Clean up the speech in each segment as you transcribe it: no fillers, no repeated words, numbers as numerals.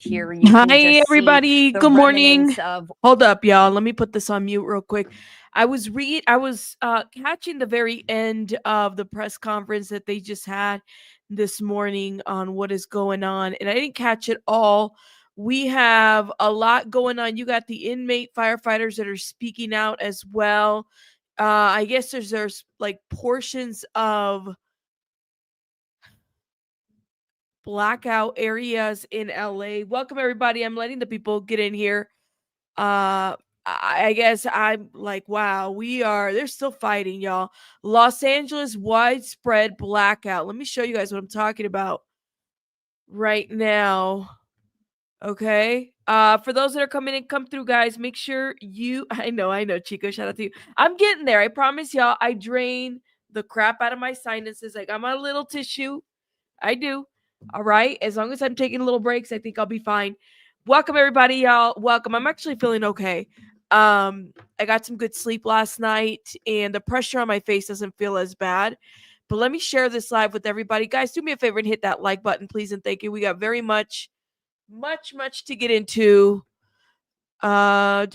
Here you Hi, can just everybody. see the Good morning. remnants of Hold up, y'all. Let me put this on mute real quick. I was catching the very end of the press conference that they just had this morning on what is going on, and I didn't catch it all. We have a lot going on. You got the inmate firefighters that are speaking out as well. I guess there's like portions of blackout areas in LA. Welcome everybody. I'm letting the people get in here. I guess I'm like, wow, they're still fighting, y'all. Los Angeles widespread blackout. Let me show you guys what I'm talking about right now. Okay. For those that are coming in, come through, guys. Make sure I know, Chico. Shout out to you. I'm getting there. I promise y'all, I drain the crap out of my sinuses. Like I'm a little tissue. I do. All right. As long as I'm taking little breaks, I think I'll be fine. Welcome everybody, y'all. Welcome. I'm actually feeling okay. I got some good sleep last night and the pressure on my face doesn't feel as bad. But let me share this live with everybody. Guys, do me a favor and hit that like button, please, and thank you. We got very much to get into. Thank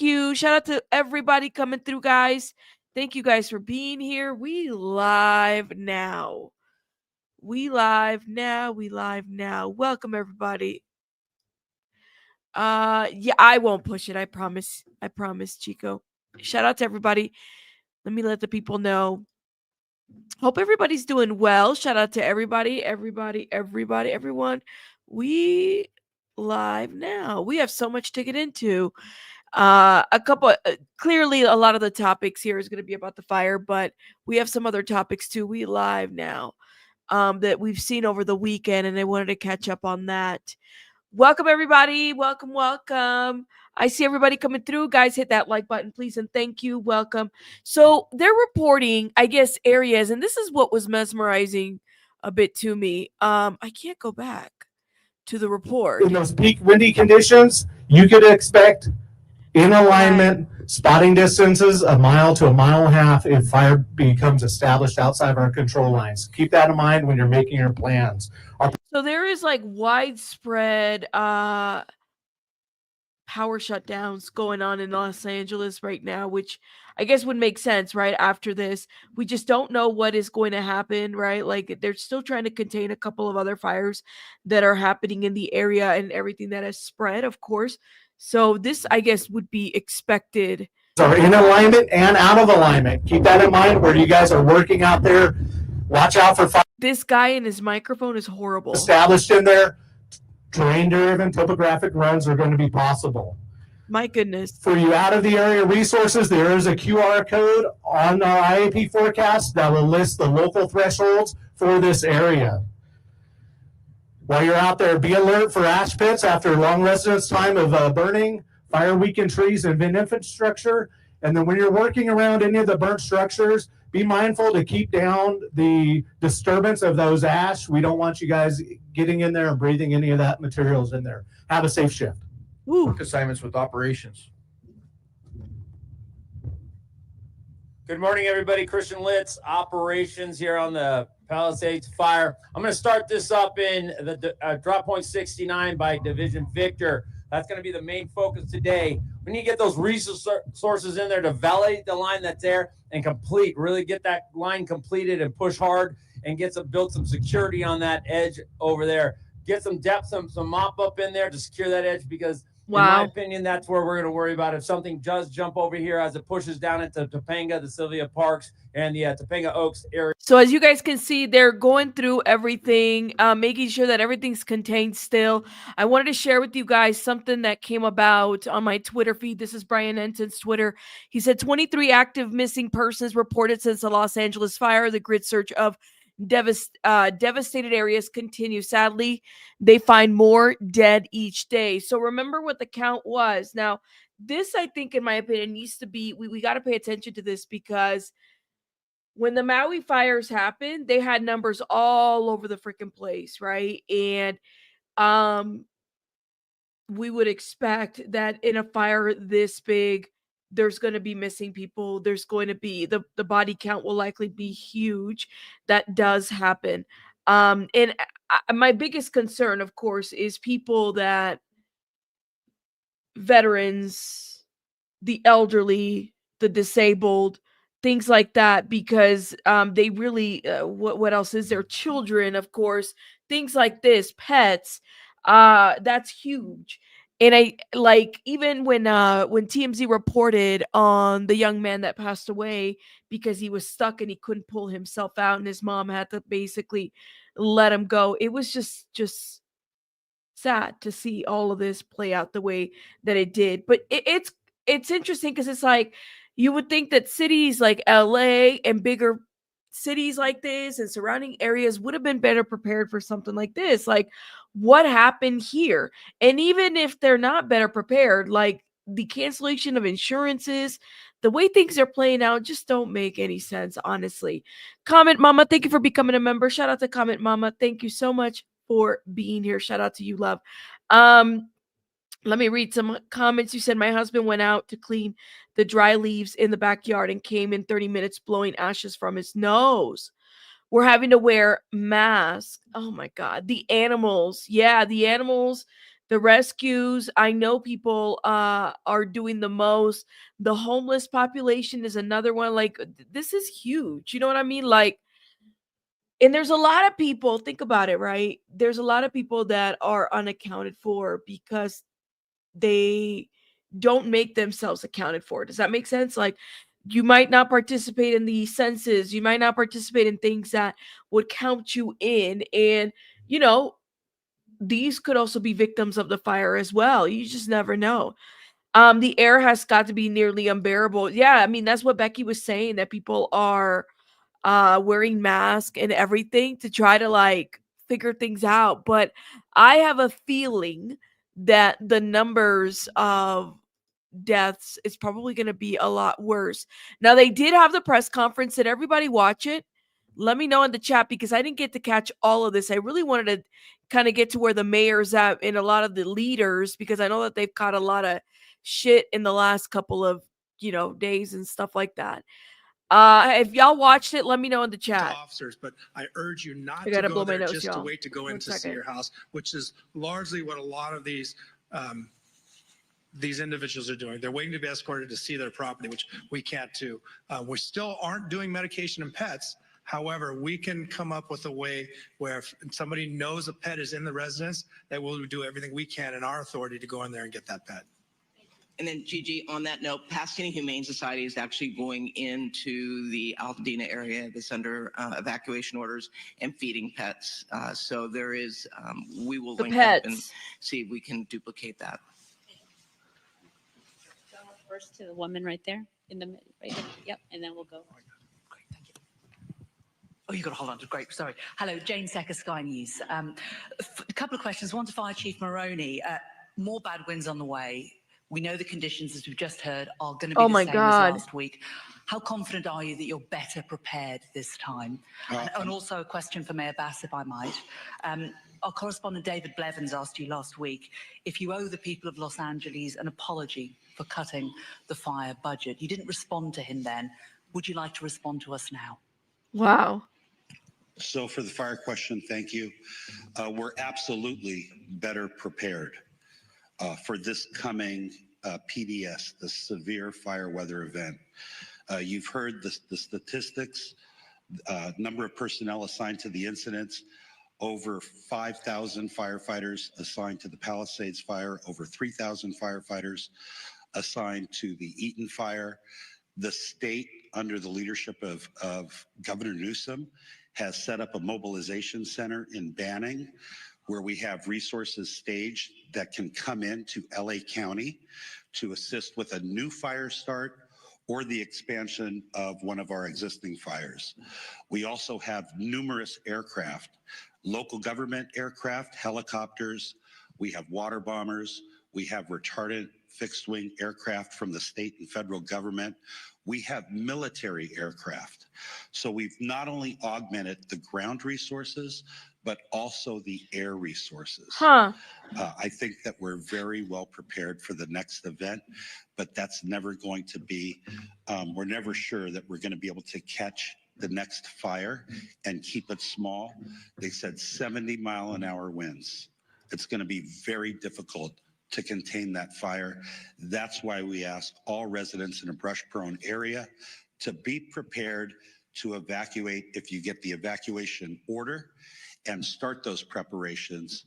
you. Shout out to everybody coming through, guys. Thank you guys for being here. We live now. We live now. Welcome everybody. Yeah, I won't push it. I promise. Chico. Shout out to everybody. Let me let the people know. Hope everybody's doing well. Shout out to everybody, everyone. We live now. We have so much to get into. Clearly a lot of the topics here is going to be about the fire, but we have some other topics too. We live now. That we've seen over the weekend, and I wanted to catch up on that. Welcome, everybody. Welcome. I see everybody coming through. Guys, hit that like button, please, and thank you. Welcome. So they're reporting, I guess, areas, and this is what was mesmerizing a bit to me. I can't go back to the report. In those peak windy conditions, you could expect in alignment, spotting distances a mile to a mile and a half if fire becomes established outside of our control lines. Keep that in mind when you're making your plans. So there is like widespread power shutdowns going on in Los Angeles right now, which I guess would make sense, right? After this, we just don't know what is going to happen, right? Like they're still trying to contain a couple of other fires that are happening in the area and everything that has spread, of course. So this, I guess, would be expected. Are in alignment and out of alignment. Keep that in mind where you guys are working out there. Watch out for fire. This guy and his microphone is horrible. Established in there. Terrain-driven topographic runs are going to be possible. My goodness. For you out of the area resources, there is a QR code on our IAP forecast that will list the local thresholds for this area. While you're out there, be alert for ash pits after long residence time of burning, fire weakened trees and vent infrastructure. And then when you're working around any of the burnt structures, be mindful to keep down the disturbance of those ash. We don't want you guys getting in there and breathing any of that materials in there. Have a safe shift. Work assignments with operations. Good morning, everybody. Christian Litz, operations here on the Palisades Fire. I'm going to start this up in the drop point 69 by Division Victor. That's going to be the main focus today. We need to get those resources in there to validate the line that's there and complete. Really get that line completed and push hard and build some security on that edge over there. Get some depth, some mop up in there to secure that edge because in my opinion, that's where we're going to worry about if something does jump over here as it pushes down into Topanga, the Sylvia Parks, and the Topanga Oaks area. So as you guys can see, they're going through everything, making sure that everything's contained still. I wanted to share with you guys something that came about on my Twitter feed. This is Brian Ensign's Twitter. He said 23 active missing persons reported since the Los Angeles fire. The grid search of devastated areas continue. Sadly, they find more dead each day. So remember what the count was. Now, this, I think, in my opinion, needs to be, we got to pay attention to this because when the Maui fires happened, they had numbers all over the freaking place, right? And we would expect that in a fire this big, there's going to be missing people. There's going to be the body count will likely be huge. That does happen. And my biggest concern, of course, is people that veterans, the elderly, the disabled, things like that, because they really what else is there? Children, of course, things like this, pets. That's huge. And I like, even when TMZ reported on the young man that passed away because he was stuck and he couldn't pull himself out, and his mom had to basically let him go. It was just sad to see all of this play out the way that it did. But it's interesting because it's like, you would think that cities like LA and bigger cities like this and surrounding areas would have been better prepared for something like this. Like, what happened here? And even if they're not better prepared, like the cancellation of insurances, the way things are playing out just don't make any sense, honestly. Comment Mama, thank you for becoming a member. Shout out to Comment Mama. Thank you so much for being here. Shout out to you, love. Let me read some comments. You said, my husband went out to clean the dry leaves in the backyard and came in 30 minutes blowing ashes from his nose. We're having to wear masks. Oh my God. The animals. Yeah, the animals, the rescues. I know people are doing the most. The homeless population is another one. Like, this is huge. You know what I mean? Like, and there's a lot of people, think about it, right? There's a lot of people that are unaccounted for because they don't make themselves accounted for. Does that make sense? Like, you might not participate in the census, you might not participate in things that would count you in. And, you know, these could also be victims of the fire as well. You just never know. The air has got to be nearly unbearable. Yeah, I mean, that's what Becky was saying, that people are wearing masks and everything to try to like figure things out. But I have a feeling that the numbers of deaths is probably going to be a lot worse. Now, they did have the press conference. Did everybody watch it? Let me know in the chat, because I didn't get to catch all of this. I really wanted to kind of get to where the mayor's at and a lot of the leaders, because I know that they've caught a lot of shit in the last couple of, days and stuff like that. If y'all watched it, let me know in the chat. Officers, but I urge you not I to gotta go blow my there nose, just y'all. to wait to go in One to see second. your house, which is largely what a lot of these individuals are doing. They're waiting to be escorted to see their property, which we can't do. We still aren't doing medication and pets. However, we can come up with a way where if somebody knows a pet is in the residence, that we'll do everything we can in our authority to go in there and get that pet. And then, Gigi, on that note, Pasadena Humane Society is actually going into the Altadena area that's under evacuation orders and feeding pets. So there is, we will The link up and pets. see if we can duplicate that. First to the woman right there in the right there. Yep, and then we'll go. Great, thank you. Oh, you got to hold on. Great, sorry. Hello, Jane Secker, Sky News. A couple of questions. One to Fire Chief Maroney. More bad winds on the way. We know the conditions, as we've just heard, are going to be the same as last week. How confident are you that you're better prepared this time? And also a question for Mayor Bass, if I might. Our correspondent David Blevins asked you last week if you owe the people of Los Angeles an apology for cutting the fire budget. You didn't respond to him then. Would you like to respond to us now? Wow. So for the fire question, thank you. We're absolutely better prepared for this coming PDS, the severe fire weather event. You've heard the statistics, number of personnel assigned to the incidents, over 5,000 firefighters assigned to the Palisades fire, over 3,000 firefighters assigned to the Eaton fire. The state, under the leadership of Governor Newsom, has set up a mobilization center in Banning, where we have resources staged that can come into LA County to assist with a new fire start or the expansion of one of our existing fires. We also have numerous aircraft, local government aircraft, helicopters, we have water bombers, we have retardant fixed wing aircraft from the state and federal government. We have military aircraft. So we've not only augmented the ground resources, but also the air resources. I think that we're very well prepared for the next event, but that's never going to be, we're never sure that we're going to be able to catch the next fire and keep it small. They said 70-mile-an-hour winds. It's going to be very difficult to contain that fire. That's why we ask all residents in a brush-prone area to be prepared to evacuate if you get the evacuation order, and start those preparations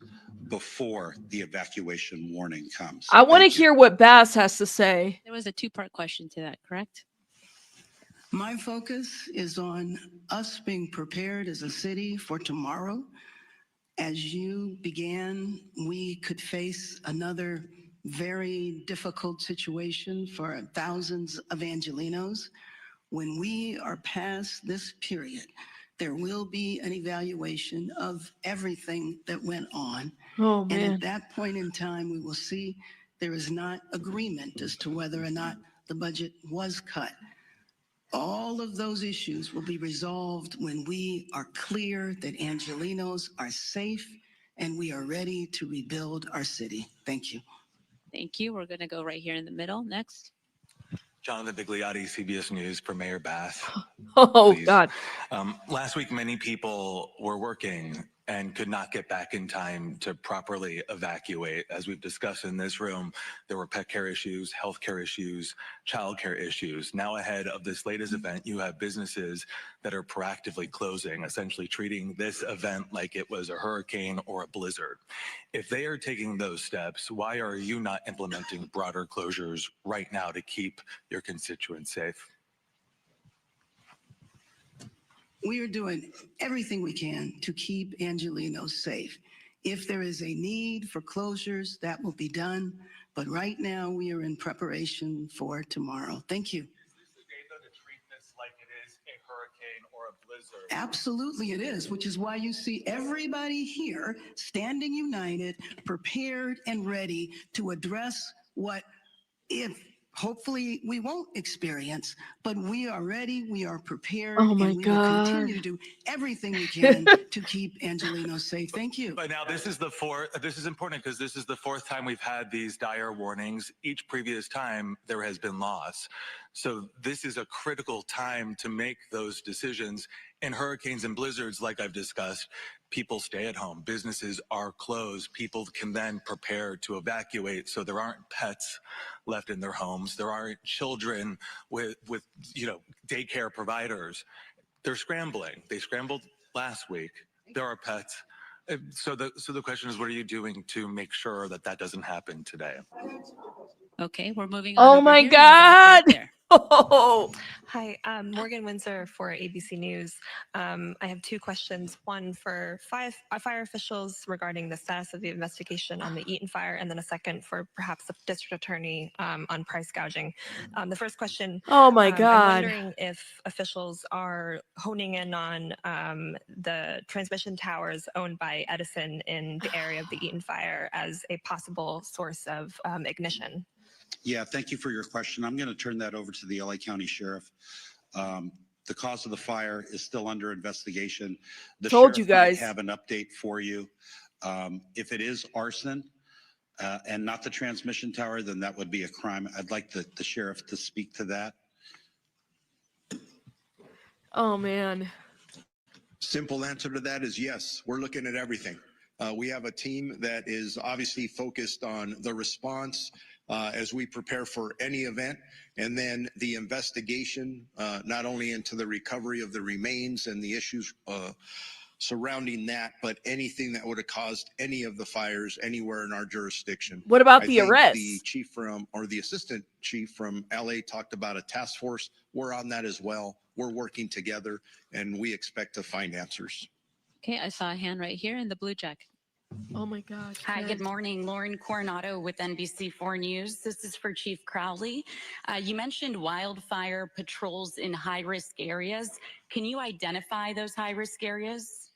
before the evacuation warning comes. I want to Thank you. hear what Bass has to say. There was a two-part question to that, correct? My focus is on us being prepared as a city for tomorrow. As you began, we could face another very difficult situation for thousands of Angelenos. When we are past this period, there will be an evaluation of everything that went on. Oh, And man. at that point in time, we will see there is not agreement as to whether or not the budget was cut. All of those issues will be resolved when we are clear that Angelenos are safe and we are ready to rebuild our city. Thank you. Thank you. We're going to go right here in the middle. Next. Jonathan Bigliotti, CBS News for Mayor Bass. Oh, Please. God. Last week, many people were working and could not get back in time to properly evacuate. As we've discussed in this room, there were pet care issues, health care issues, child care issues. Now ahead of this latest event, you have businesses that are proactively closing, essentially treating this event like it was a hurricane or a blizzard. If they are taking those steps, why are you not implementing broader closures right now to keep your constituents safe? We are doing everything we can to keep Angelenos safe. If there is a need for closures, that will be done. But right now, we are in preparation for tomorrow. Thank you. Is this the day, though, to treat this like it is a hurricane or a blizzard? Absolutely it is, which is why you see everybody here standing united, prepared and ready to address what, if hopefully we won't experience, but we are ready, we are prepared, Oh, my and we will God. continue to do everything we can to keep Angelenos safe. Thank you. But now this is the fourth, this is important because this is the fourth time we've had these dire warnings. Each previous time there has been loss. So this is a critical time to make those decisions. In hurricanes and blizzards, like I've discussed, people stay at home. Businesses are closed. People can then prepare to evacuate. So there aren't pets left in their homes. There aren't children with daycare providers. They're scrambling. They scrambled last week. There are pets. So the question is, what are you doing to make sure that that doesn't happen today? Okay, we're moving on. Oh, over my here in the back God. right there. Oh, Hi, Morgan Windsor for ABC News. I have two questions. One for fire officials regarding the status of the investigation on the Eaton fire, and then a second for perhaps the district attorney on price gouging. The first question, oh my I'm God. wondering if officials are honing in on the transmission towers owned by Edison in the area of the Eaton fire as a possible source of ignition. Yeah, thank you for your question. I'm going to turn that over to the LA County Sheriff. The cause of the fire is still under investigation. The Told you sheriff might guys. have an update for you. If it is arson and not the transmission tower, then that would be a crime. I'd like the sheriff to speak to that. Oh, man. Simple answer to that is yes. We're looking at everything. We have a team that is obviously focused on the response as we prepare for any event, and then the investigation, not only into the recovery of the remains and the issues surrounding that, but anything that would have caused any of the fires anywhere in our jurisdiction. What about I the think arrest? The chief from, or the assistant chief from LA talked about a task force. We're on that as well. We're working together, and we expect to find answers. Okay, I saw a hand right here in the blue jacket. Oh my gosh. Hi, Ted. good morning. Lauren Coronado with NBC4 News. This is for Chief Crowley. You mentioned wildfire patrols in high-risk areas. Can you identify those high-risk areas?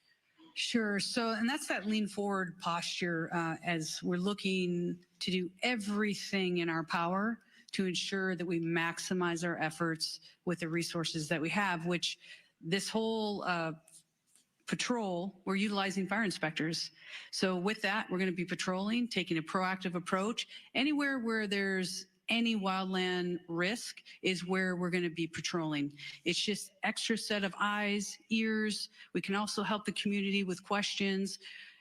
Sure. So, and that's that lean forward posture as we're looking to do everything in our power to ensure that we maximize our efforts with the resources that we have, which this whole patrol, we're utilizing fire inspectors. So with that, we're going to be patrolling, taking a proactive approach. Anywhere where there's any wildland risk is where we're going to be patrolling. It's just extra set of eyes, ears. We can also help the community with questions.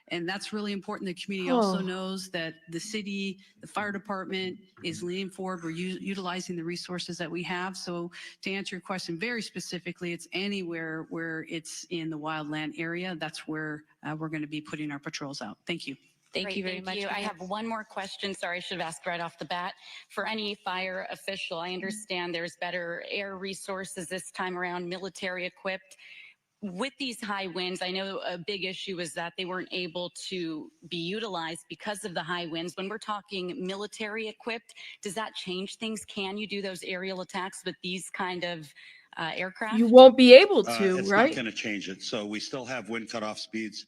And that's really important. The community also knows that the city, the fire department is leaning forward. We're utilizing the resources that we have. So to answer your question very specifically, it's anywhere where it's in the wildland area. That's where we're going to be putting our patrols out. Thank you. Thank you very much. I have one more question. Sorry, I should have asked right off the bat. For any fire official, I understand there's better air resources this time around, military equipped. With these high winds, I know a big issue is that they weren't able to be utilized because of the high winds. When we're talking military equipped, does that change things? Can you do those aerial attacks with these kind of aircraft? You won't be able to, It's right? not going to change it. So we still have wind cutoff speeds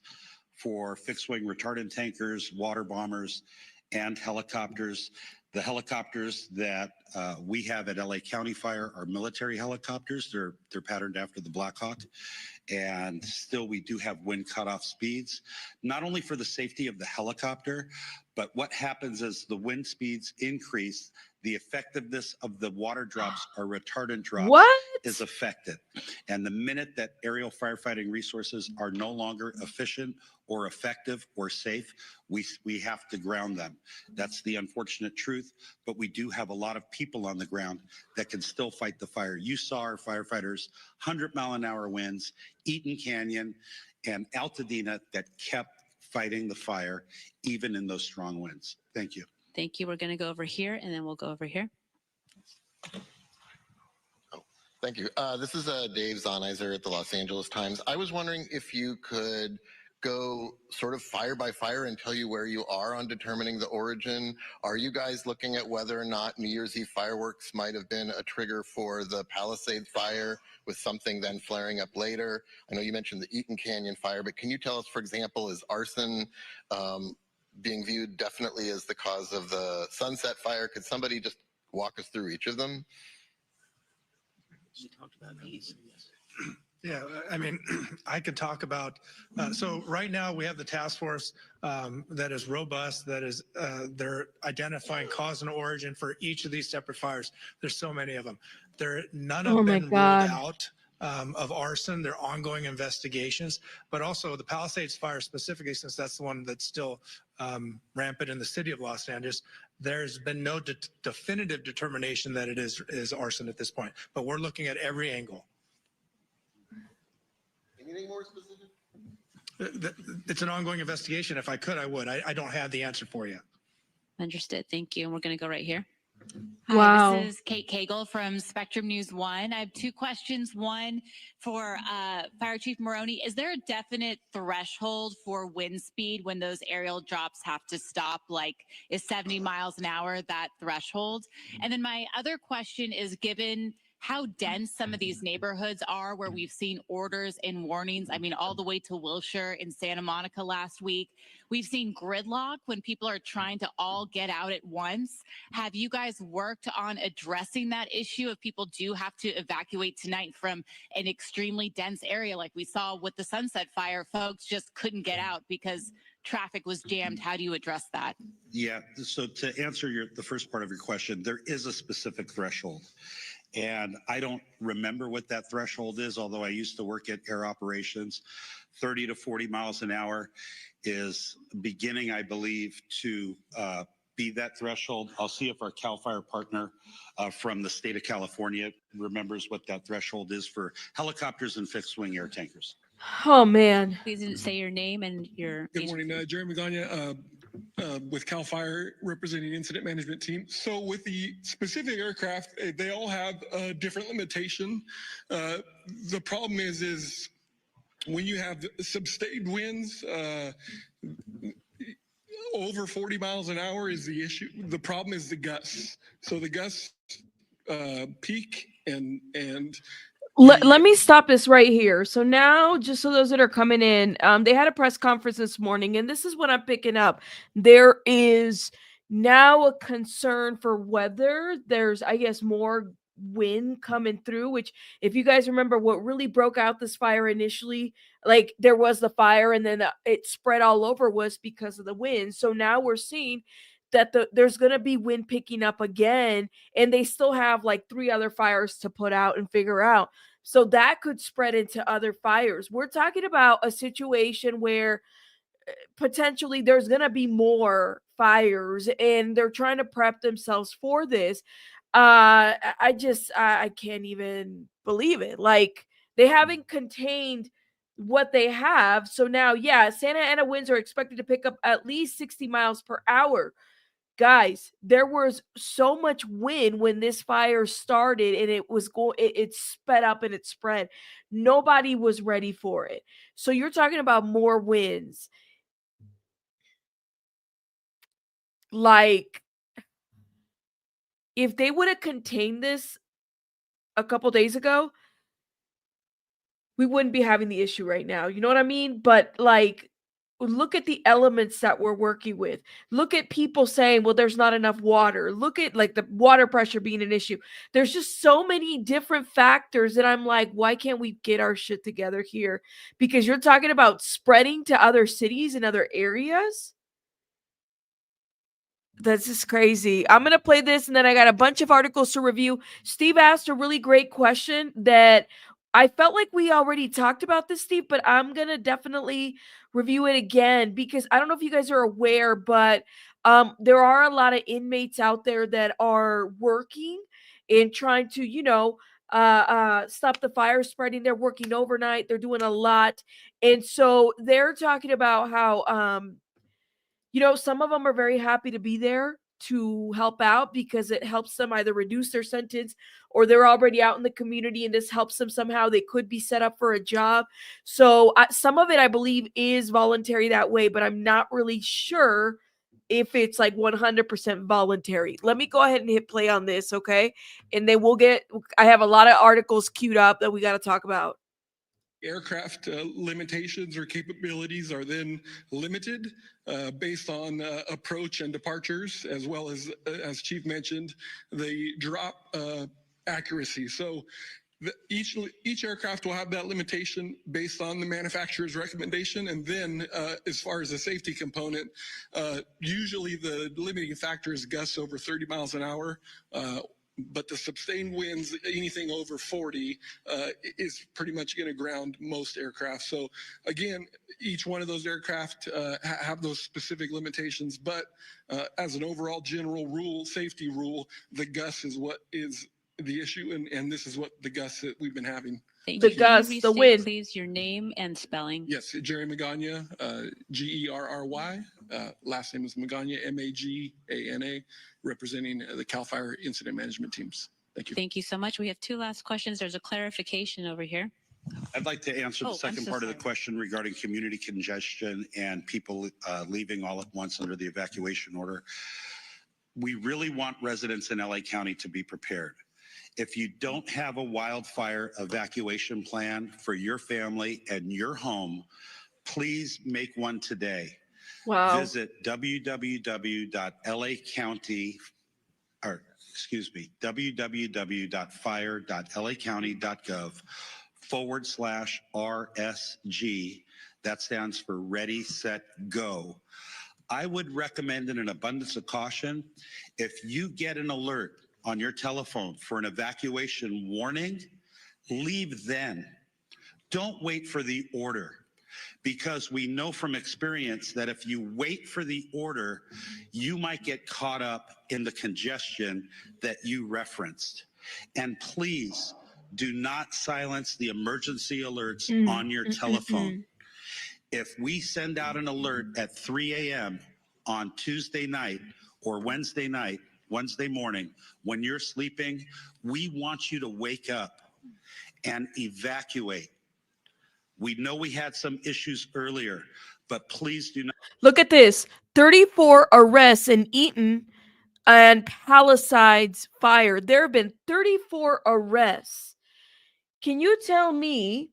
for fixed wing retardant tankers, water bombers, and helicopters. The helicopters that we have at LA County Fire are military helicopters. They're patterned after the Blackhawk. And still we do have wind cutoff speeds, not only for the safety of the helicopter, but what happens as the wind speeds increase, the effectiveness of the water drops or retardant drops is affected. And the minute that aerial firefighting resources are no longer efficient or effective or safe, we have to ground them. That's the unfortunate truth, but we do have a lot of people on the ground that can still fight the fire. You saw our firefighters, 100-mile-an-hour winds, Eaton Canyon and Altadena that kept fighting the fire, even in those strong winds. Thank you. Thank you. We're going to go over here, and then we'll go over here. Thank you. This is Dave Zonizer at the Los Angeles Times. I was wondering if you could go sort of fire by fire and tell you where you are on determining the origin. Are you guys looking at whether or not New Year's Eve fireworks might have been a trigger for the Palisades fire with something then flaring up later? I know you mentioned the Eaton Canyon fire, but can you tell us, for example, is arson being viewed definitely as the cause of the Sunset fire? Could somebody just walk us through each of them? We talked about these. Yeah, I mean, I could talk about, so right now we have the task force that is robust, that is, they're identifying cause and origin for each of these separate fires. There's so many of them. None have been ruled out of arson. They're ongoing investigations, but also the Palisades fire specifically, since that's the one that's still rampant in the city of Los Angeles, there's been no definitive determination that it is arson at this point, but we're looking at every angle. Anything more specific? It's an ongoing investigation. If I could, I would. I don't have the answer for you. Understood. Thank you. And we're going to go right here. Wow. Hi, this is Kate Cagle from Spectrum News 1. I have two questions. One for Fire Chief Maroney. Is there a definite threshold for wind speed when those aerial drops have to stop? Like, is 70 miles an hour that threshold? And then my other question is, given how dense some of these neighborhoods are where we've seen orders and warnings, I mean, all the way to Wilshire and Santa Monica last week, we've seen gridlock when people are trying to all get out at once. Have you guys worked on addressing that issue if people do have to evacuate tonight from an extremely dense area like we saw with the Sunset Fire? Folks just couldn't get out because traffic was jammed. How do you address that? Yeah, so to answer the first part of your question, there is a specific threshold. And I don't remember what that threshold is, although I used to work at air operations. 30 to 40 miles an hour is beginning, I believe, to be that threshold. I'll see if our CAL FIRE partner from the state of California remembers what that threshold is for helicopters and fixed wing air tankers. Oh, man. Please say your name and your. Good morning, Jeremy Gagne with CAL FIRE representing incident management team. So with the specific aircraft, they all have a different limitation. The problem is when you have sustained winds, over 40 miles an hour is the issue. The problem is the gusts. So the gusts peak and Let me stop this right here. So now, just so those that are coming in, they had a press conference this morning, and this is what I'm picking up. There is now a concern for whether there's, I guess, more wind coming through, which, if you guys remember what really broke out this fire initially, like there was the fire and then it spread all over, was because of the wind. So now we're seeing that there's going to be wind picking up again, and they still have like 3 other fires to put out and figure out. So that could spread into other fires. We're talking about a situation where potentially there's going to be more fires, and they're trying to prep themselves for this. I can't even believe it. Like, they haven't contained what they have. So now, yeah, Santa Ana winds are expected to pick up at least 60 miles per hour. Guys, there was so much wind when this fire started, and it sped up and it spread. Nobody was ready for it. So you're talking about more winds. Like, if they would have contained this a couple days ago, we wouldn't be having the issue right now. You know what I mean? But like, look at the elements that we're working with. Look at people saying, well, there's not enough water. Look at like the water pressure being an issue. There's just so many different factors that I'm like, why can't we get our shit together here? Because you're talking about spreading to other cities and other areas. That's just crazy. I'm going to play this, and then I got a bunch of articles to review. Steve asked a really great question that I felt like we already talked about this, Steve, but I'm going to definitely review it again, because I don't know if you guys are aware, but there are a lot of inmates out there that are working and trying to, stop the fire spreading. They're working overnight. They're doing a lot. And so they're talking about how, some of them are very happy to be there to help out because it helps them either reduce their sentence, or they're already out in the community and this helps them somehow. They could be set up for a job. So some of it, I believe, is voluntary that way, but I'm not really sure if it's like 100% voluntary. Let me go ahead and hit play on this, okay? And then I have a lot of articles queued up that we got to talk about. Aircraft limitations or capabilities are then limited based on approach and departures, as well as Chief mentioned, the drop accuracy. So each aircraft will have that limitation based on the manufacturer's recommendation. And then as far as the safety component, usually the limiting factor is gusts over 30 miles an hour. But the sustained winds, anything over 40, is pretty much going to ground most aircraft. So again, each one of those aircraft have those specific limitations. But as an overall general rule, safety rule, the gust is what is the issue, and this is what the gusts that we've been having. Thank The you. Can you gust, the restate, wind. please, your name and spelling. Yes, Jerry Magana, Gerry. Last name is Magana, Magana, representing the CAL FIRE incident management teams. Thank you. Thank you so much. We have 2 last questions. There's a clarification over here. I'd like to answer the second part of the sorry. question regarding community congestion and people leaving all at once under the evacuation order. We really want residents in LA County to be prepared. If you don't have a wildfire evacuation plan for your family and your home, please make one today. Wow. Visit www.fire.lacounty.gov/RSG. That stands for Ready, Set, Go. I would recommend, in an abundance of caution, if you get an alert on your telephone for an evacuation warning, leave then. Don't wait for the order, because we know from experience that if you wait for the order, you might get caught up in the congestion that you referenced. And please do not silence the emergency alerts on your telephone. If we send out an alert at 3 a.m. on Tuesday night or Wednesday morning, when you're sleeping, we want you to wake up and evacuate. We know we had some issues earlier, but please do not. Look at this. 34 arrests in Eaton and Palisades fire. There have been 34 arrests. Can you tell me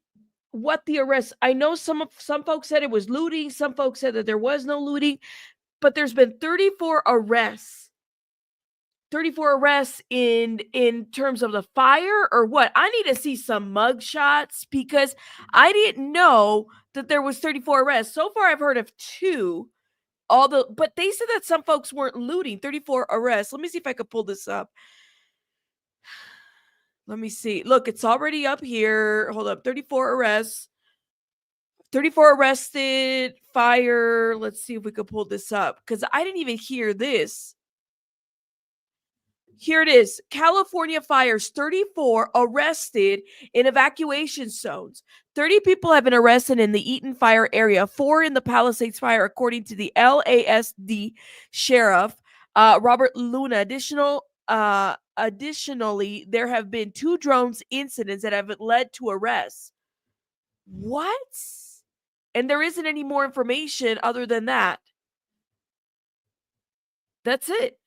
what the arrests? I know some folks said it was looting. Some folks said that there was no looting, but there's been 34 arrests. 34 arrests in terms of the fire, or what? I need to see some mug shots, because I didn't know that there was 34 arrests. So far, I've heard of 2, but they said that some folks weren't looting. 34 arrests. Let me see if I could pull this up. Let me see. Look, it's already up here. Hold up. 34 arrests. 34 arrested. Fire. Let's see if we could pull this up because I didn't even hear this. Here it is. California fires, 34 arrested in evacuation zones. 30 people have been arrested in the Eaton fire area, 4 in the Palisades fire, according to the LASD sheriff, Robert Luna. Additionally, there have been 2 drones incidents that have led to arrests. What? And there isn't any more information other than that. That's it.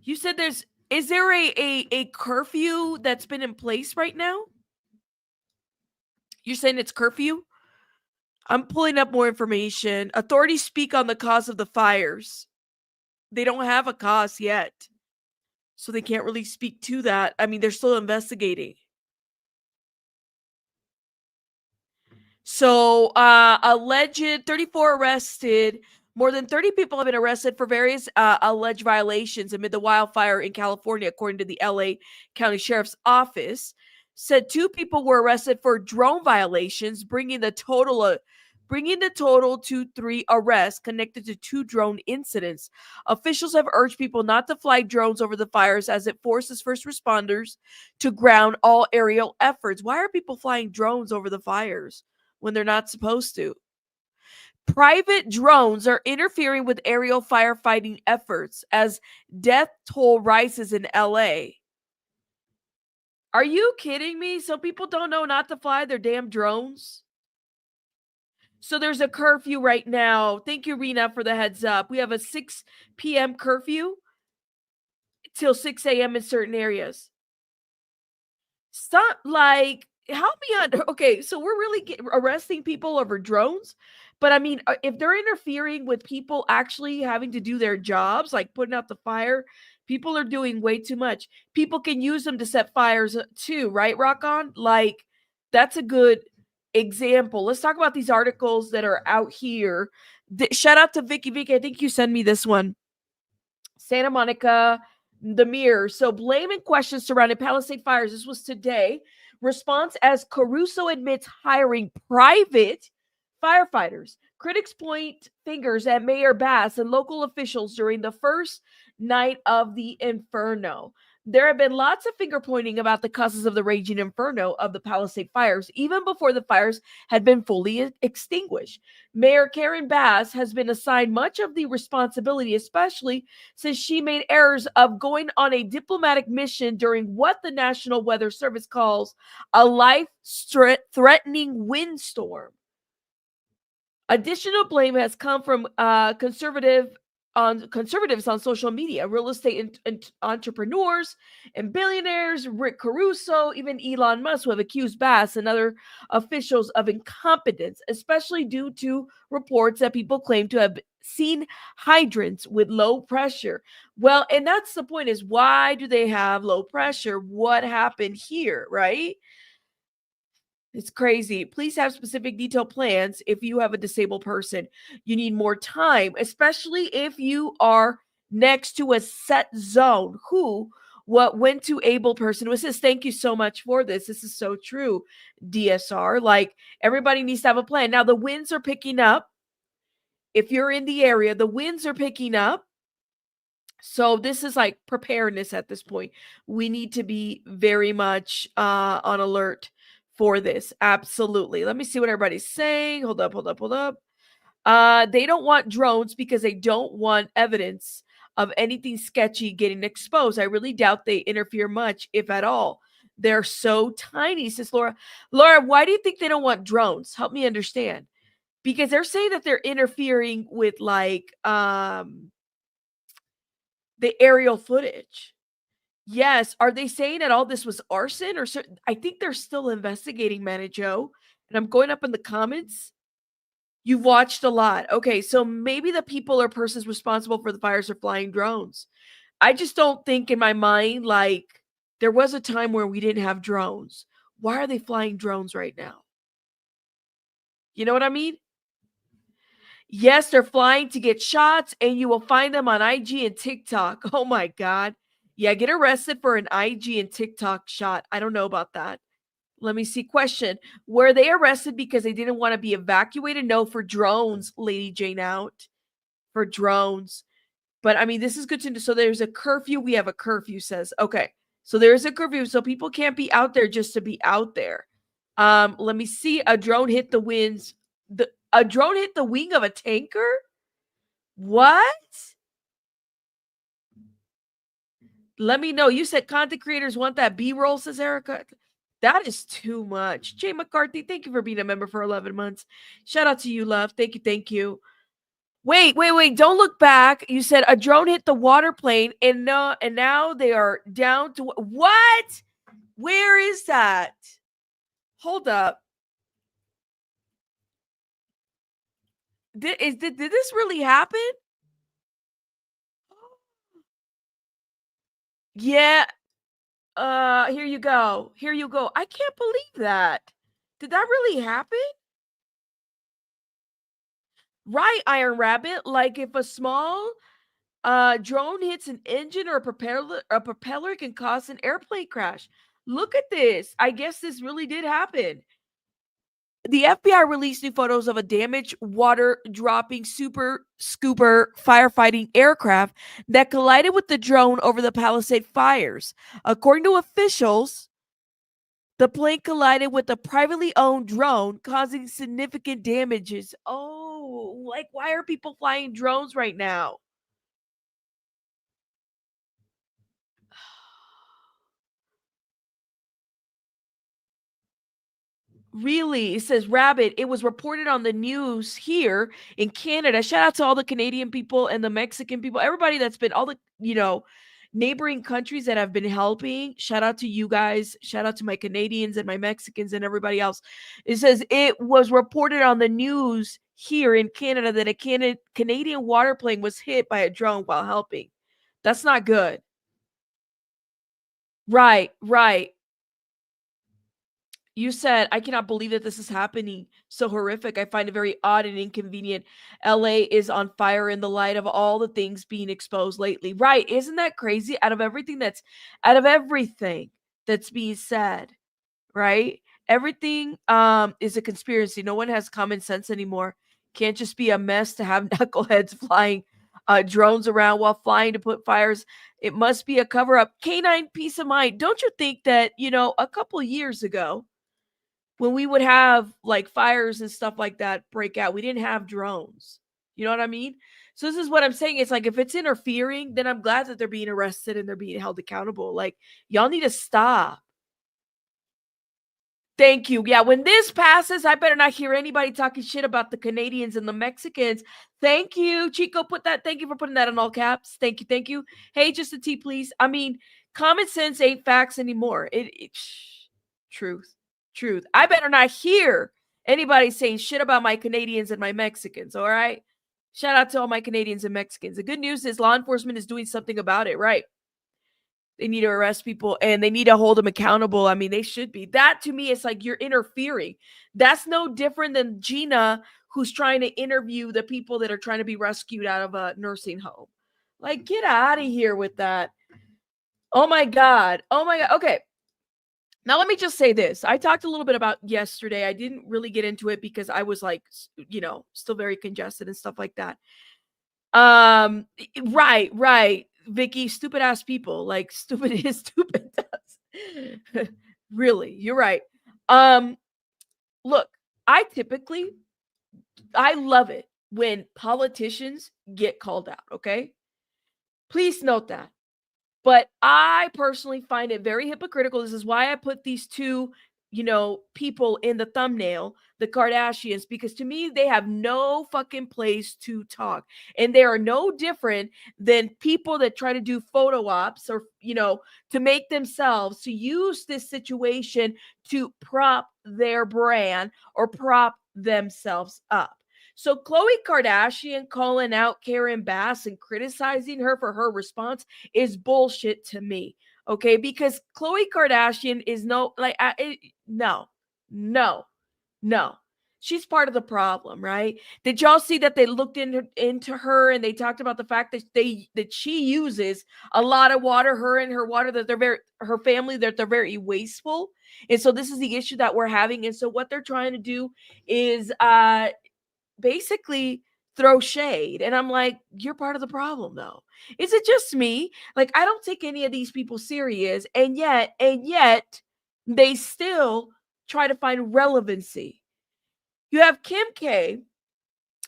You said is there a curfew that's been in place right now? You're saying it's curfew? I'm pulling up more information. Authorities speak on the cause of the fires. They don't have a cause yet. So they can't really speak to that. I mean, they're still investigating. So, alleged 34 arrested. More than 30 people have been arrested for various alleged violations amid the wildfire in California, according to the LA County Sheriff's Office. Said 2 people were arrested for drone violations, bringing the total to 3 arrests connected to 2 drone incidents. Officials have urged people not to fly drones over the fires as it forces first responders to ground all aerial efforts. Why are people flying drones over the fires when they're not supposed to? Private drones are interfering with aerial firefighting efforts as death toll rises in LA. Are you kidding me? Some people don't know not to fly their damn drones. So there's a curfew right now. Thank you, Rena, for the heads up. We have a 6 p.m. curfew till 6 a.m. in certain areas. Stop, help me on. Okay, so we're really arresting people over drones. But I mean, if they're interfering with people actually having to do their jobs, like putting out the fire, people are doing way too much. People can use them to set fires too, right, Rock On? That's a good example. Let's talk about these articles that are out here. Shout out to Vicky. Vicky, I think you sent me this one. Santa Monica, the Mirror. So blame and questions surrounding Palisade fires. This was today. Response as Caruso admits hiring private firefighters. Critics point fingers at Mayor Bass and local officials during the first night of the inferno. There have been lots of finger pointing about the causes of the raging inferno of the Palisade fires, even before the fires had been fully extinguished. Mayor Karen Bass has been assigned much of the responsibility, especially since she made errors of going on a diplomatic mission during what the National Weather Service calls a life-threatening windstorm. Additional blame has come from conservatives on social media, real estate entrepreneurs and billionaires, Rick Caruso, even Elon Musk, who have accused Bass and other officials of incompetence, especially due to reports that people claim to have seen hydrants with low pressure. Well, and that's the point, is why do they have low pressure? What happened here, right? It's crazy. Please have specific detailed plans if you have a disabled person. You need more time, especially if you are next to a set zone. When to able person to assist. Thank you so much for this. This is so true, DSR. Everybody needs to have a plan. Now, the winds are picking up. If you're in the area, the winds are picking up. So this is preparedness at this point. We need to be very much on alert for this. Absolutely. Let me see what everybody's saying. Hold up. They don't want drones because they don't want evidence of anything sketchy getting exposed. I really doubt they interfere much, if at all. They're so tiny, says Laura. Laura, why do you think they don't want drones? Help me understand. Because they're saying that they're interfering with the aerial footage. Yes. Are they saying that all this was arson or I think they're still investigating, Manny Joe. And I'm going up in the comments. You've watched a lot. Okay, so maybe the people or persons responsible for the fires are flying drones. I just don't think in my mind, there was a time where we didn't have drones. Why are they flying drones right now? You know what I mean? Yes, they're flying to get shots, and you will find them on IG and TikTok. Oh my God. Yeah, get arrested for an IG and TikTok shot. I don't know about that. Let me see. Question. Were they arrested because they didn't want to be evacuated? No, for drones, Lady Jane out. For drones. But I mean, this is good to know. So there's a curfew. We have a curfew, says. Okay. So there's a curfew. So people can't be out there just to be out there. Let me see. A drone hit the winds. A drone hit the wing of a tanker? What? Let me know. You said content creators want that B-roll, says Erica. That is too much. Jay McCarthy, thank you for being a member for 11 months. Shout out to you, love. Thank you, thank you. Wait. Don't look back. You said a drone hit the water plane, and now they are down to what? Where is that? Hold up. Did this really happen? Yeah. Here you go. Here you go. I can't believe that. Did that really happen? Right, Iron Rabbit. Like if a small drone hits an engine or a propeller can cause an airplane crash. Look at this. I guess this really did happen. The FBI released new photos of a damaged water dropping super scooper firefighting aircraft that collided with the drone over the Palisade fires. According to officials, the plane collided with a privately owned drone, causing significant damages. Oh, like why are people flying drones right now? Really? It says Rabbit. It was reported on the news here in Canada. Shout out to all the Canadian people and the Mexican people, everybody that's been, all the, neighboring countries that have been helping. Shout out to you guys. Shout out to my Canadians and my Mexicans and everybody else. It says it was reported on the news here in Canada that a Canadian water plane was hit by a drone while helping. That's not good. Right. You said, I cannot believe that this is happening. So horrific. I find it very odd and inconvenient. LA is on fire in the light of all the things being exposed lately. Right. Isn't that crazy? Out of everything that's being said, right? Everything is a conspiracy. No one has common sense anymore. Can't just be a mess to have knuckleheads flying drones around while flying to put fires. It must be a cover up. Canine peace of mind. Don't you think that, a couple years ago, when we would have like fires and stuff like that break out, we didn't have drones. You know what I mean? So this is what I'm saying. It's like, if it's interfering, then I'm glad that they're being arrested and they're being held accountable. Like, y'all need to stop. Thank you. Yeah, when this passes, I better not hear anybody talking shit about the Canadians and the Mexicans. Thank you, Chico. Thank you for putting that in all caps. Thank you. Hey, just a tea, please. I mean, common sense ain't facts anymore. Truth. I better not hear anybody saying shit about my Canadians and my Mexicans, all right? Shout out to all my Canadians and Mexicans. The good news is law enforcement is doing something about it, right? They need to arrest people and they need to hold them accountable. I mean, they should be. That to me is like, you're interfering. That's no different than Gina, who's trying to interview the people that are trying to be rescued out of a nursing home. Like, get out of here with that. Oh my God. Okay. Now, let me just say this. I talked a little bit about yesterday. I didn't really get into it because I was like, still very congested and stuff like that. Right. Vicky, stupid ass people. Like, stupid is stupid. Really, you're right. Look, I love it when politicians get called out, okay? Please note that. But I personally find it very hypocritical. This is why I put these two, people in the thumbnail, the Kardashians, because to me, they have no fucking place to talk. And they are no different than people that try to do photo ops or, to make themselves, to use this situation to prop their brand or prop themselves up. So Khloe Kardashian calling out Karen Bass and criticizing her for her response is bullshit to me. Okay, because Khloe Kardashian is no. she's part of the problem, right? Did y'all see that they looked into her and they talked about the fact that she uses a lot of water, her and her water, that her family, that they're very wasteful. And so this is the issue that we're having. And so what they're trying to do is basically throw shade. And I'm like, you're part of the problem though. Is it just me? Like, I don't take any of these people serious. And yet they still try to find relevancy. You have Kim K,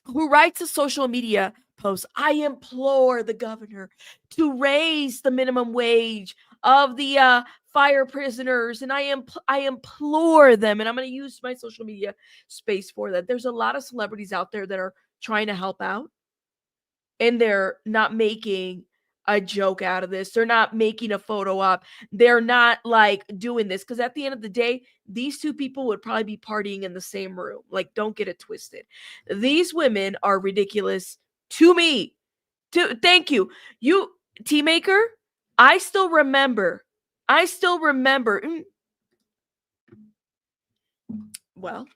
who writes a social media post. I implore the governor to raise the minimum wage of the fire prisoners, and I implore them, and I'm going to use my social media space for that. There's a lot of celebrities out there that are trying to help out, and they're not making a joke out of this. They're not making a photo op. They're not like doing this, because at the end of the day, these two people would probably be partying in the same room. Like, don't get it twisted. These women are ridiculous to me. Thank you. You, Tea Maker, I still remember. Well,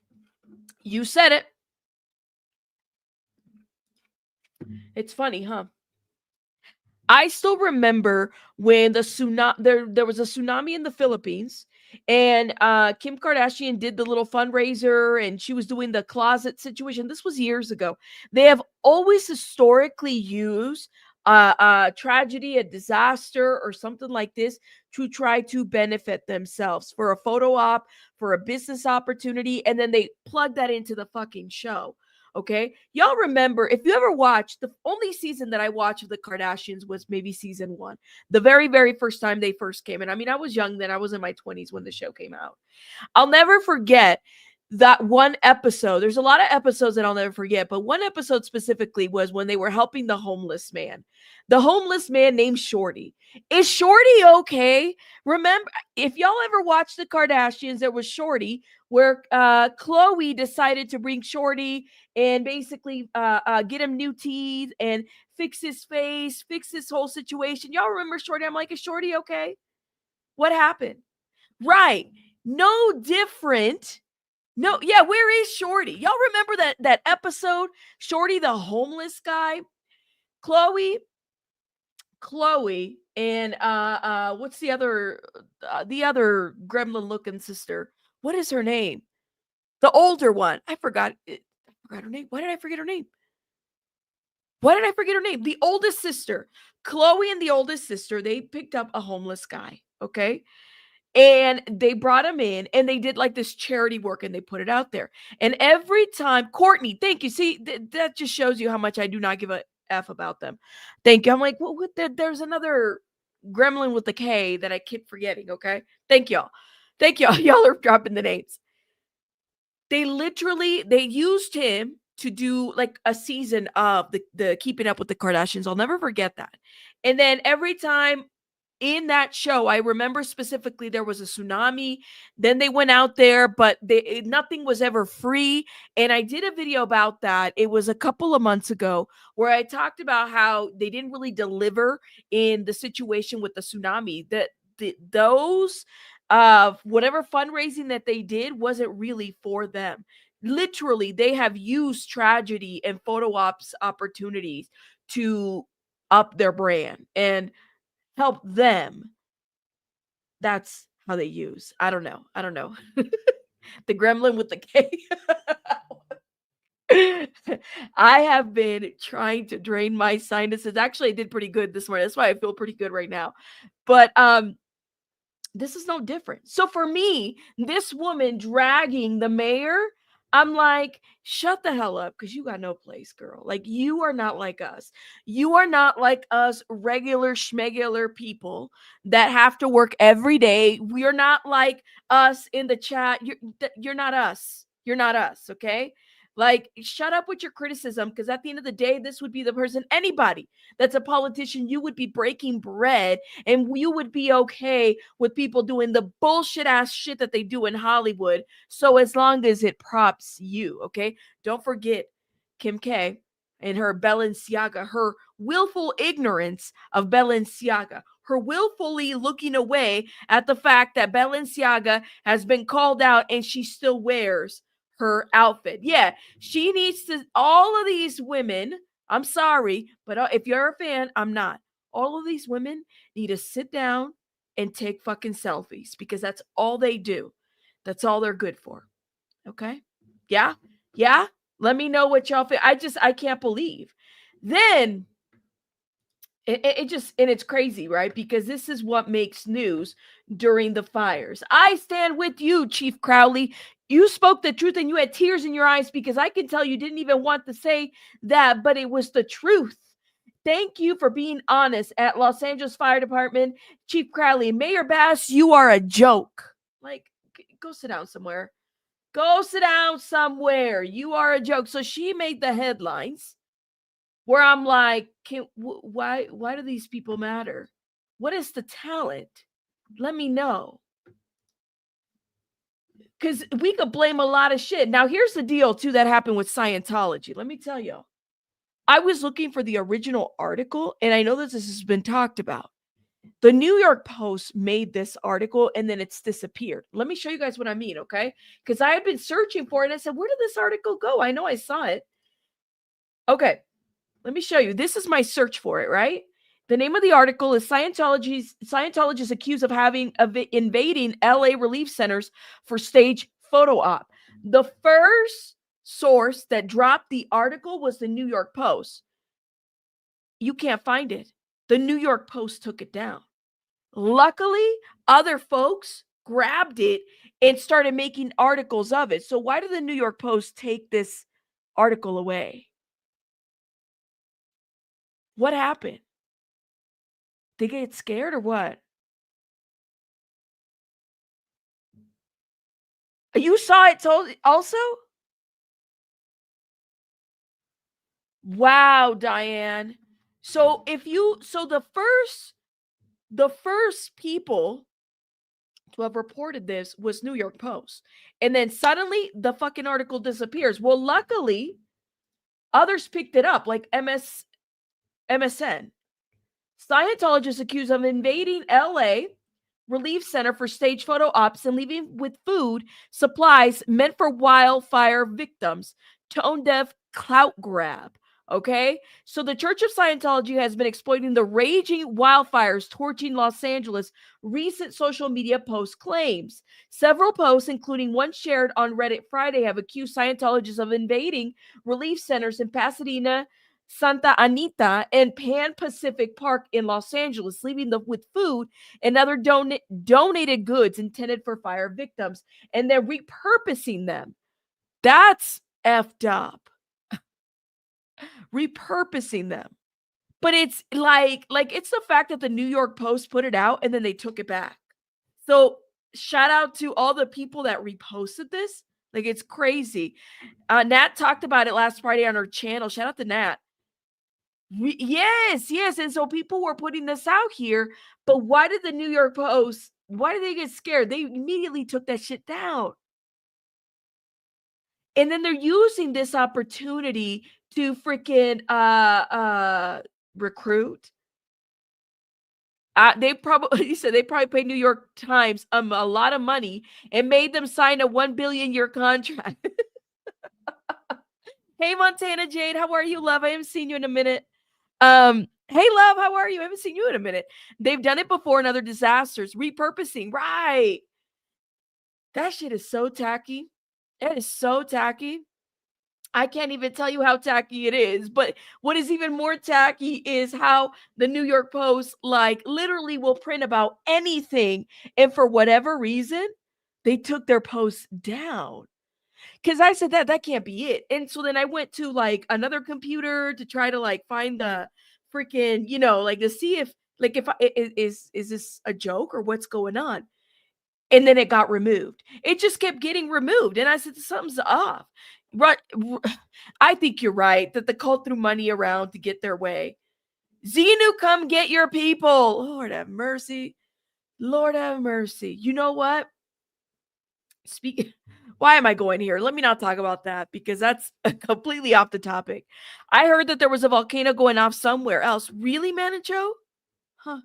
you said it. It's funny, huh? I still remember when there was a tsunami in the Philippines, and Kim Kardashian did the little fundraiser, and she was doing the closet situation. This was years ago. They have always historically used a tragedy, a disaster, or something like this to try to benefit themselves for a photo op, for a business opportunity, and then they plug that into the fucking show. Okay, y'all remember, if you ever watched, the only season that I watched of the Kardashians was maybe season 1, the very, very first time they first came in. I mean, I was young then. I was in my 20s when the show came out. I'll never forget that one episode. There's a lot of episodes that I'll never forget, but one episode specifically was when they were helping the homeless man named Shorty. Is Shorty okay? Remember, if y'all ever watched the Kardashians, there was Shorty, where Khloe decided to bring Shorty and basically get him new teeth and fix his face, fix this whole situation. Y'all remember Shorty? I'm like, is Shorty okay? What happened? Right. No different. No, yeah, where is Shorty? Y'all remember that episode? Shorty, the homeless guy? Khloe, and what's the other gremlin looking sister? What is her name? The older one. I forgot her name. Why did I forget her name? The oldest sister. Khloe and the oldest sister, they picked up a homeless guy, okay? And they brought him in, and they did like this charity work, and they put it out there. And every time, Courtney, thank you. See, that just shows you how much I do not give a F about them. Thank you. I'm like, well, there's another gremlin with the K that I keep forgetting, okay? Thank y'all. Y'all are dropping the names. They used him to do like a season of the Keeping Up with the Kardashians. I'll never forget that. And then every time in that show, I remember specifically there was a tsunami. Then they went out there, but nothing was ever free. And I did a video about that. It was a couple of months ago where I talked about how they didn't really deliver in the situation with the tsunami. Those whatever fundraising that they did wasn't really for them. Literally, they have used tragedy and photo ops opportunities to up their brand and help them. That's how they use. I don't know. The gremlin with the K. I have been trying to drain my sinuses. Actually, I did pretty good this morning. That's why I feel pretty good right now. But this is no different. So for me, this woman dragging the mayor, I'm like, shut the hell up, because you got no place, girl. Like, you are not like us. You are not like us regular schmegular people that have to work every day. We are not like us in the chat. You're not us. You're not us, okay? Like, shut up with your criticism, because at the end of the day, this would be the person, anybody that's a politician, you would be breaking bread, and you would be okay with people doing the bullshit ass shit that they do in Hollywood. So as long as it props you, okay? Don't forget Kim K and her Balenciaga, her willful ignorance of Balenciaga, her willfully looking away at the fact that Balenciaga has been called out and she still wears her outfit. Yeah, she needs to, all of these women, I'm sorry, but if you're a fan, I'm not. All of these women need to sit down and take fucking selfies because that's all they do. That's all they're good for. Okay? Yeah? Yeah? Let me know what y'all feel. I can't believe. Then it just, and it's crazy, right? Because this is what makes news during the fires. I stand with you, Chief Crowley. You spoke the truth and you had tears in your eyes because I can tell you didn't even want to say that, but it was the truth. Thank you for being honest at Los Angeles Fire Department. Chief Crowley, Mayor Bass, you are a joke. Like, go sit down somewhere. Go sit down somewhere. You are a joke. So she made the headlines where I'm like, why do these people matter? What is the talent? Let me know. Because we could blame a lot of shit. Now, here's the deal, too, that happened with Scientology. Let me tell you. I was looking for the original article, and I know that this has been talked about. The New York Post made this article, and then it's disappeared. Let me show you guys what I mean, okay? Because I had been searching for it, and I said, where did this article go? I know I saw it. Okay, let me show you. This is my search for it, right? The name of the article is Scientologists accused of invading LA relief centers for stage photo op. The first source that dropped the article was the New York Post. You can't find it. The New York Post took it down. Luckily, other folks grabbed it and started making articles of it. So why did the New York Post take this article away? What happened? They get scared or what? You saw it also? Wow, Diane. So the first people to have reported this was New York Post. And then suddenly the fucking article disappears. Well, luckily, others picked it up, like MSN. Scientologists accused of invading LA relief center for stage photo ops and leaving with food supplies meant for wildfire victims. Tone deaf clout grab. Okay, so the Church of Scientology has been exploiting the raging wildfires torching Los Angeles. Recent social media post claims. Several posts, including one shared on Reddit Friday, have accused Scientologists of invading relief centers in Pasadena, Santa Anita, and Pan Pacific Park in Los Angeles, leaving them with food and other donated goods intended for fire victims, and they're repurposing them. That's effed up. Repurposing them. But it's like it's the fact that the New York Post put it out and then they took it back. So shout out to all the people that reposted this. Like, it's crazy. Nat talked about it last Friday on her channel. Shout out to Nat. Yes. And so people were putting this out here, but why did the New York Post, why did they get scared? They immediately took that shit down. And then they're using this opportunity to freaking recruit. They probably paid New York Times a lot of money and made them sign a $1 billion year contract. Hey, Montana Jade, how are you, love? I haven't seen you in a minute. Hey, love, how are you? I haven't seen you in a minute. They've done it before in other disasters. Repurposing, right? That shit is so tacky. It is so tacky. I can't even tell you how tacky it is. But what is even more tacky is how the New York Post, like, literally will print about anything. And for whatever reason, they took their posts down. Because I said that can't be it. And so then I went to like another computer to try to like find the freaking, like to see if is this a joke or what's going on. And then it got removed. It just kept getting removed. And I said, something's off. Right. I think you're right that the cult threw money around to get their way. Xenu, come get your people. Lord have mercy. Lord have mercy. You know what? Why am I going here? Let me not talk about that because that's completely off the topic. I heard that there was a volcano going off somewhere else. Really, Manicho? Huh.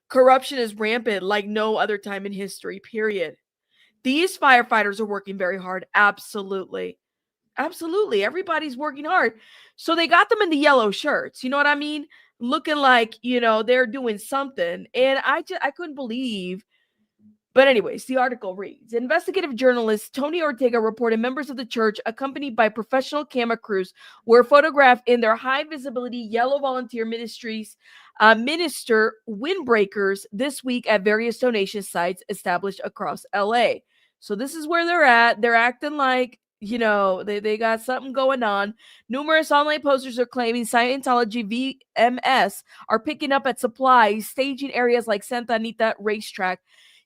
Corruption is rampant like no other time in history, period. These firefighters are working very hard. Absolutely. Absolutely. Everybody's working hard. So they got them in the yellow shirts. You know what I mean? Looking like, they're doing something. And I couldn't believe. But anyways, the article reads, investigative journalist Tony Ortega reported members of the church accompanied by professional camera crews were photographed in their high visibility yellow volunteer ministries minister windbreakers this week at various donation sites established across LA. So this is where they're at. They're acting like, they got something going on. Numerous online posters are claiming Scientology VMS are picking up at supplies, staging areas like Santa Anita Racetrack,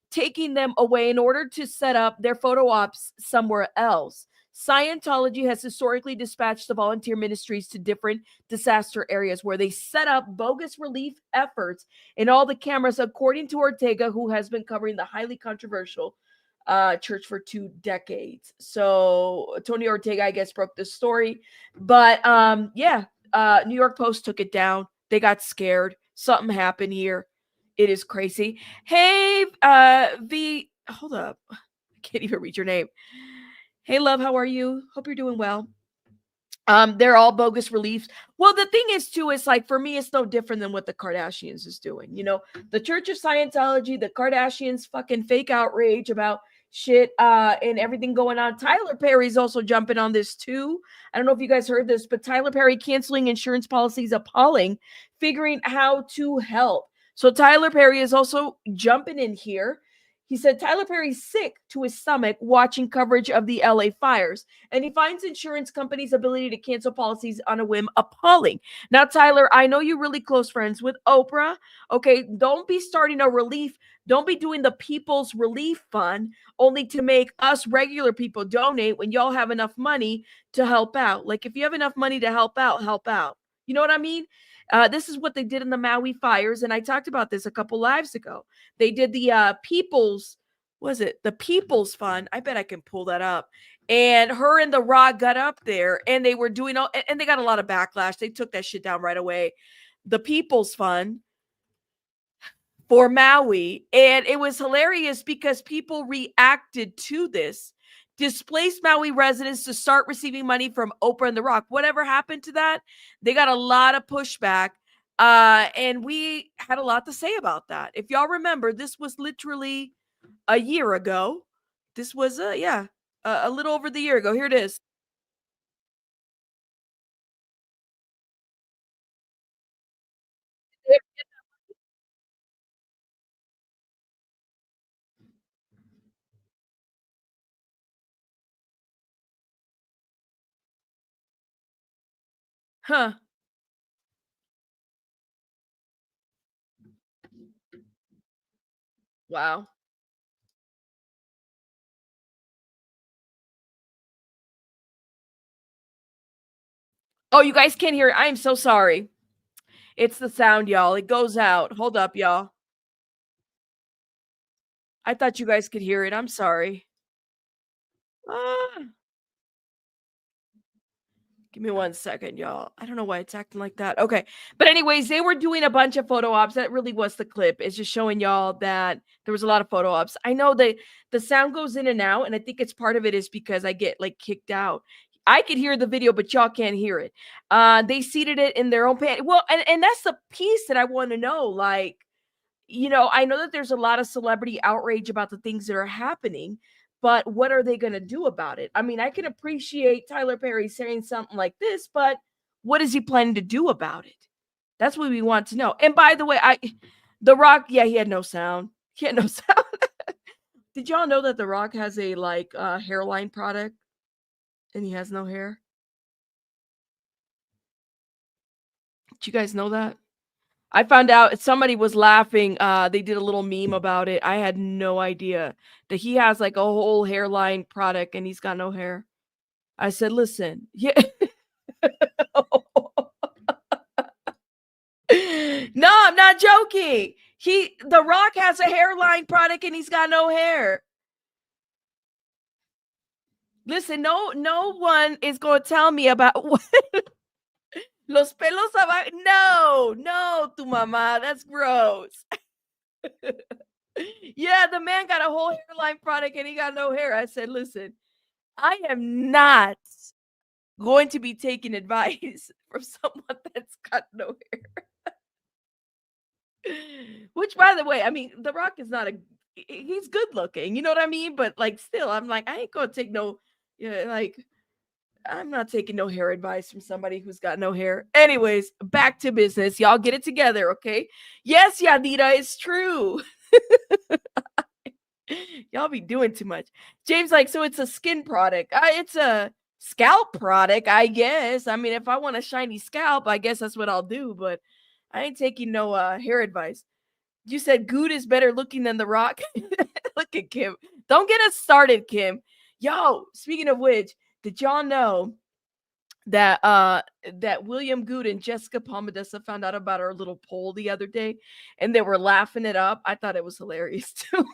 taking them away in order to set up their photo ops somewhere else. Scientology has historically dispatched the volunteer ministries to different disaster areas where they set up bogus relief efforts in all the cameras, according to Ortega, who has been covering the highly controversial church for 2 decades. So Tony Ortega, I guess, broke this story. But New York Post took it down. They got scared. Something happened here. It is crazy. Hey, hold up. I can't even read your name. Hey, love, how are you? Hope you're doing well. They're all bogus reliefs. Well, the thing is, too, is like, for me, it's no different than what the Kardashians is doing. The Church of Scientology, the Kardashians fucking fake outrage about shit and everything going on. Tyler Perry's also jumping on this, too. I don't know if you guys heard this, but Tyler Perry canceling insurance policies appalling, figuring how to help. So Tyler Perry is also jumping in here. He said Tyler Perry's sick to his stomach watching coverage of the LA fires, and he finds insurance companies' ability to cancel policies on a whim appalling. Now, Tyler, I know you're really close friends with Oprah. Okay, don't be starting a relief. Don't be doing the People's Relief Fund only to make us regular people donate when y'all have enough money to help out. Like, if you have enough money to help out, help out. You know what I mean? This is what they did in the Maui fires, and I talked about this a couple lives ago. They did the the People's Fund. I bet I can pull that up. And her and The Rock got up there, and they were doing and they got a lot of backlash. They took that shit down right away. The People's Fund for Maui, and it was hilarious because people reacted to this. Displaced Maui residents to start receiving money from Oprah and The Rock. Whatever happened to that? They got a lot of pushback, and we had a lot to say about that. If y'all remember, this was literally a year ago. This was a little over the year ago. Here it is. Huh. Wow. Oh, you guys can't hear it. I am so sorry. It's the sound, y'all. It goes out. Hold up, y'all. I thought you guys could hear it. I'm sorry. Give me 1 second, y'all. I don't know why it's acting like that. Okay. But anyways, they were doing a bunch of photo ops. That really was the clip. It's just showing y'all that there was a lot of photo ops. I know the sound goes in and out, and I think it's part of it is because I get like kicked out. I could hear the video, but y'all can't hear it. They seated it in their own pan. Well, and that's the piece that I want to know. Like, I know that there's a lot of celebrity outrage about the things that are happening, but what are they going to do about it? I mean, I can appreciate Tyler Perry saying something like this, but what is he planning to do about it? That's what we want to know. And by the way, The Rock, yeah, he had no sound. He had no sound. Did y'all know that The Rock has a hairline product and he has no hair? Did you guys know that? I found out somebody was laughing. They did a little meme about it. I had no idea that he has like a whole hairline product and he's got no hair. I said, listen, yeah. No, I'm not joking. The Rock has a hairline product and he's got no hair. Listen, no one is going to tell me about what. Los pelos abajo. No, tu mamá. That's gross. Yeah, the man got a whole hairline product and he got no hair. I said, listen, I am not going to be taking advice from someone that's got no hair. Which, by the way, I mean, The Rock is not he's good looking, you know what I mean? But like, still, I'm like, I ain't gonna take no, yeah, like, I'm not taking no hair advice from somebody who's got no hair. Anyways, back to business. Y'all get it together, okay? Yes, Yadira, it's true. Y'all be doing too much. James, like, so it's a skin product. It's a scalp product, I guess. I mean, if I want a shiny scalp, I guess that's what I'll do. But I ain't taking no hair advice. You said Good is better looking than The Rock. Look at Kim. Don't get us started, Kim. Yo, speaking of which, did y'all know that that William Good and Jessica Palmadessa found out about our little poll the other day and they were laughing it up? I thought it was hilarious too.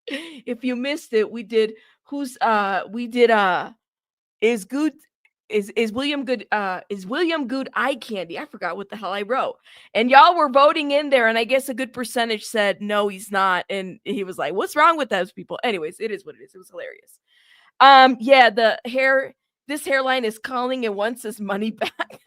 If you missed it, we did is good is William Good eye candy? I forgot what the hell I wrote. And y'all were voting in there, and I guess a good percentage said no, he's not. And he was like, what's wrong with those people? Anyways, it is what it is. It was hilarious. Yeah, this hairline is calling and wants his money back.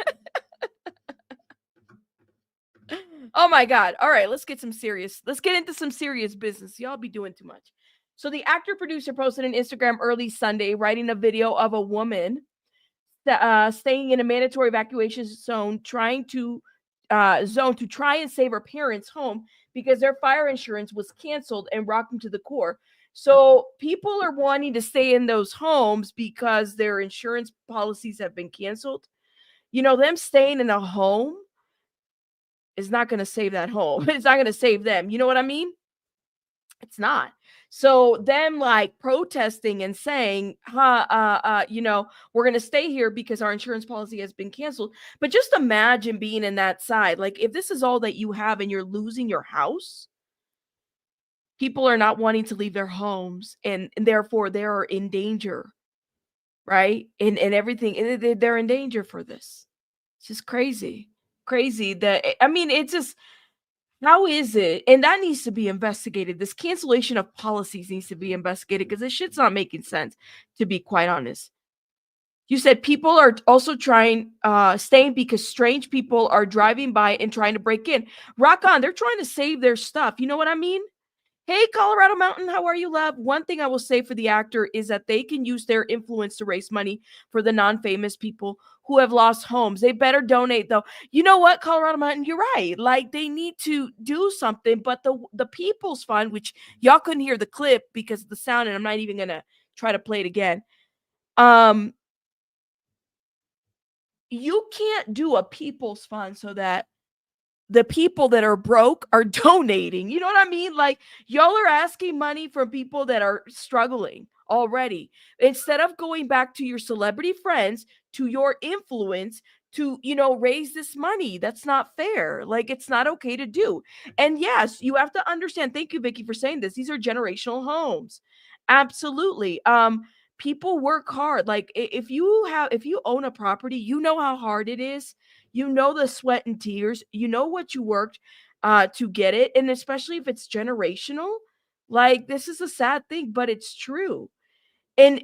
Oh my God. All right, let's get into some serious business. Y'all be doing too much. So the actor producer posted on Instagram early Sunday, writing a video of a woman staying in a mandatory evacuation zone, trying to try and save her parents' home because their fire insurance was canceled and rocked them to the core. So people are wanting to stay in those homes because their insurance policies have been canceled. You know, them staying in a home is not going to save that home. It's not going to save them. You know what I mean? It's not. So them like protesting and saying, you know, we're going to stay here because our insurance policy has been canceled. But just imagine being in that side. Like if this is all that you have and you're losing your house, people are not wanting to leave their homes and therefore they're in danger, right? And everything, they're in danger for this. It's just crazy. Crazy that, I mean, it's just, how is it? And that needs to be investigated. This cancellation of policies needs to be investigated because this shit's not making sense, to be quite honest. You said people are also staying because strange people are driving by and trying to break in. Rock on. They're trying to save their stuff. You know what I mean? Hey, Colorado Mountain, how are you, love? One thing I will say for the actor is that they can use their influence to raise money for the non-famous people who have lost homes. They better donate, though. You know what, Colorado Mountain, you're right. Like, they need to do something, but the People's Fund, which y'all couldn't hear the clip because of the sound, and I'm not even going to try to play it again. You can't do a People's Fund so that the people that are broke are donating. You know what I mean? Like, y'all are asking money from people that are struggling already. Instead of going back to your celebrity friends, to your influence, to, you know, raise this money. That's not fair. Like, it's not okay to do. And yes, you have to understand. Thank you, Vicky, for saying this. These are generational homes. Absolutely. People work hard. Like, if you own a property, you know how hard it is. You know the sweat and tears. You know what you worked to get it. And especially if it's generational, like, this is a sad thing, but it's true. And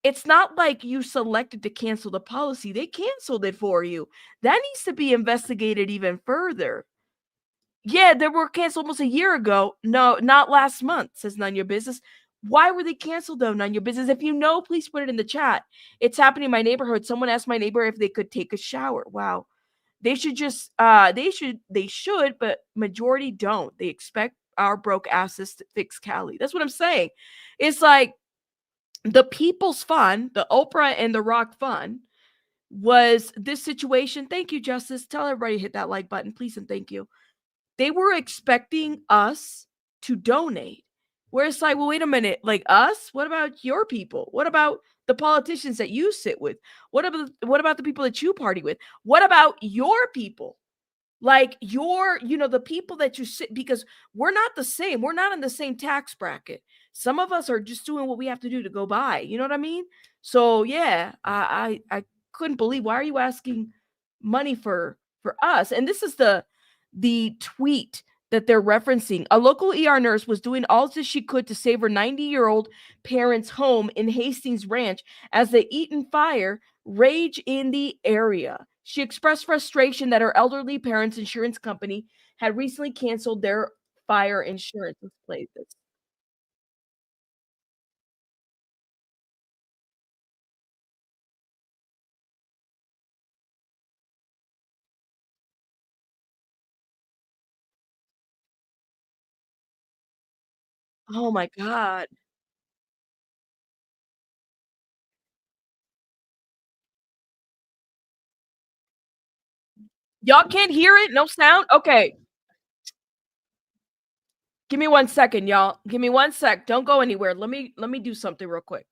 it's not like you selected to cancel the policy. They canceled it for you. That needs to be investigated even further. Yeah, they were canceled almost a year ago. No, not last month, says None Your Business. Why were they canceled though? None Your Business. If you know, please put it in the chat. It's happening in my neighborhood. Someone asked my neighbor if they could take a shower. Wow. They should just they should, but majority don't. They expect our broke asses to fix Cali. That's what I'm saying. It's like the People's Fund, the Oprah and the Rock Fund was this situation. Thank you, Justice. Tell everybody to hit that like button, please, and thank you. They were expecting us to donate. Where it's like, well, wait a minute, like us? What about your people? What about the politicians that you sit with? What about the people that you party with? What about your people? Like the people that you sit, because we're not the same. We're not in the same tax bracket. Some of us are just doing what we have to do to go by. You know what I mean? So yeah, I couldn't believe, why are you asking money for us? And this is the tweet that they're referencing. A local ER nurse was doing all that she could to save her 90-year-old parents' home in Hastings Ranch as the Eaton fire raged in the area. She expressed frustration that her elderly parents' insurance company had recently canceled their fire insurance. Let's play this. Oh my God. Y'all can't hear it? No sound? Okay. Give me 1 second, y'all. Give me 1 sec. Don't go anywhere. Let me do something real quick.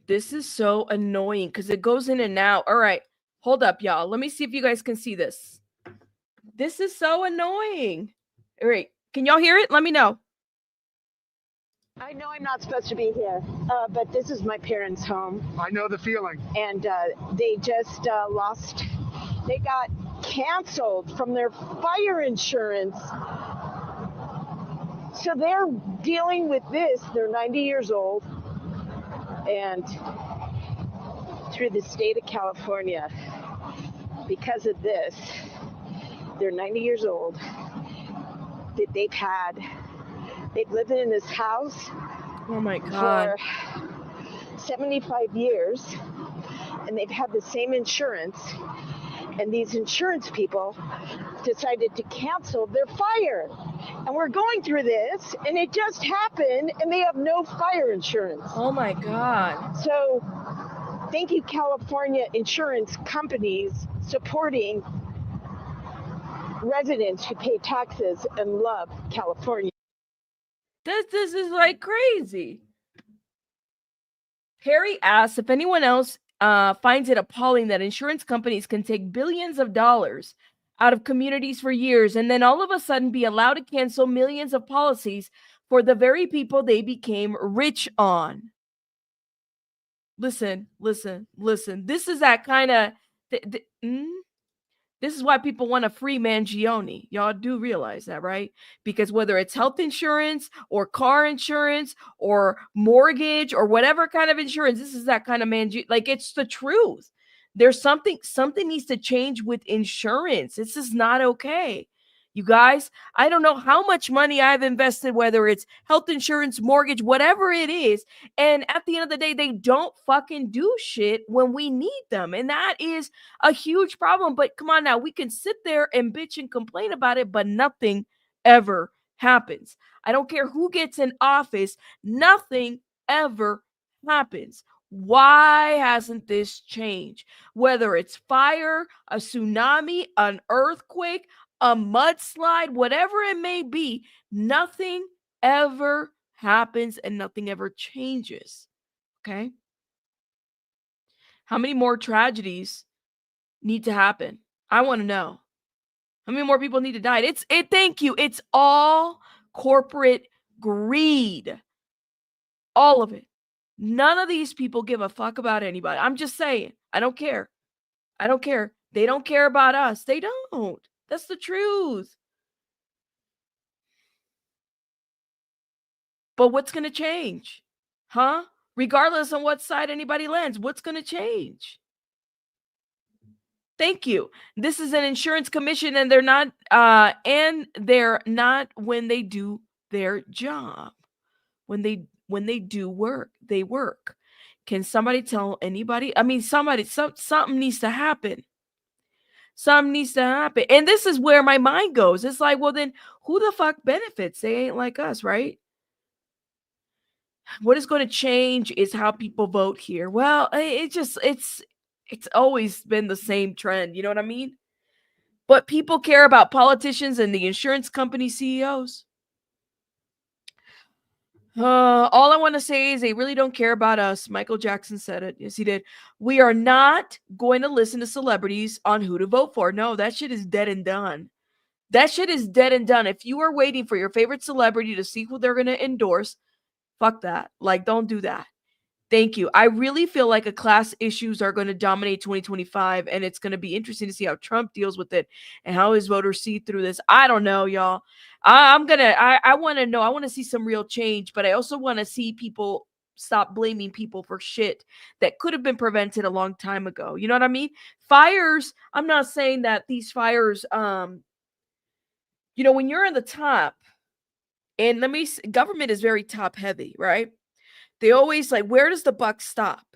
This is so annoying because it goes in and out. All right. Hold up, y'all. Let me see if you guys can see this. This is so annoying. All right. Can y'all hear it? Let me know. I know I'm not supposed to be here, but this is my parents' home. I know the feeling. And they just they got canceled from their fire insurance. So they're dealing with this. They're 90 years old. And through the state of California, because of this, they're 90 years old. They've lived in this house oh my God. for 75 years, and they've had the same insurance, and these insurance people decided to cancel their fire. And we're going through this, and it just happened, and they have no fire insurance. Oh my God. So thank you, California insurance companies, supporting residents who pay taxes and love California. This is like crazy. Harry asks if anyone else finds it appalling that insurance companies can take billions of dollars out of communities for years and then all of a sudden be allowed to cancel millions of policies for the very people they became rich on. Listen. This is that kind of... This is why people want a free Mangione. Y'all do realize that, right? Because whether it's health insurance or car insurance or mortgage or whatever kind of insurance, this is that kind of like, it's the truth. There's something needs to change with insurance. This is not okay. You guys, I don't know how much money I've invested, whether it's health insurance, mortgage, whatever it is. And at the end of the day, they don't fucking do shit when we need them. And that is a huge problem. But come on now, we can sit there and bitch and complain about it, but nothing ever happens. I don't care who gets in office, nothing ever happens. Why hasn't this changed? Whether it's fire, a tsunami, an earthquake, a mudslide, whatever it may be, nothing ever happens and nothing ever changes. Okay? How many more tragedies need to happen? I want to know. How many more people need to die? Thank you. It's all corporate greed. All of it. None of these people give a fuck about anybody. I'm just saying. I don't care. They don't care about us. They don't. That's the truth. But what's going to change? Huh? Regardless on what side anybody lands, what's going to change? Thank you. This is an insurance commission and they're not when they do their job. When they do work, they work. Can somebody tell anybody? I mean, something needs to happen. Something needs to happen. And this is where my mind goes. It's like, well, then who the fuck benefits? They ain't like us, right? What is going to change is how people vote here. Well, it's always been the same trend. You know what I mean? But people care about politicians and the insurance company CEOs. All I want to say is they really don't care about us. Michael Jackson said it. Yes, he did. We are not going to listen to celebrities on who to vote for. No, that shit is dead and done. That shit is dead and done. If you are waiting for your favorite celebrity to see who they're going to endorse, fuck that. Like, don't do that. Thank you. I really feel like class issues are going to dominate 2025, and it's going to be interesting to see how Trump deals with it and how his voters see through this. I don't know, y'all. I want to know. I want to see some real change, but I also want to see people stop blaming people for shit that could have been prevented a long time ago. You know what I mean? Fires. I'm not saying that these fires. When you're on the top, and government is very top heavy, right? They always like, where does the buck stop?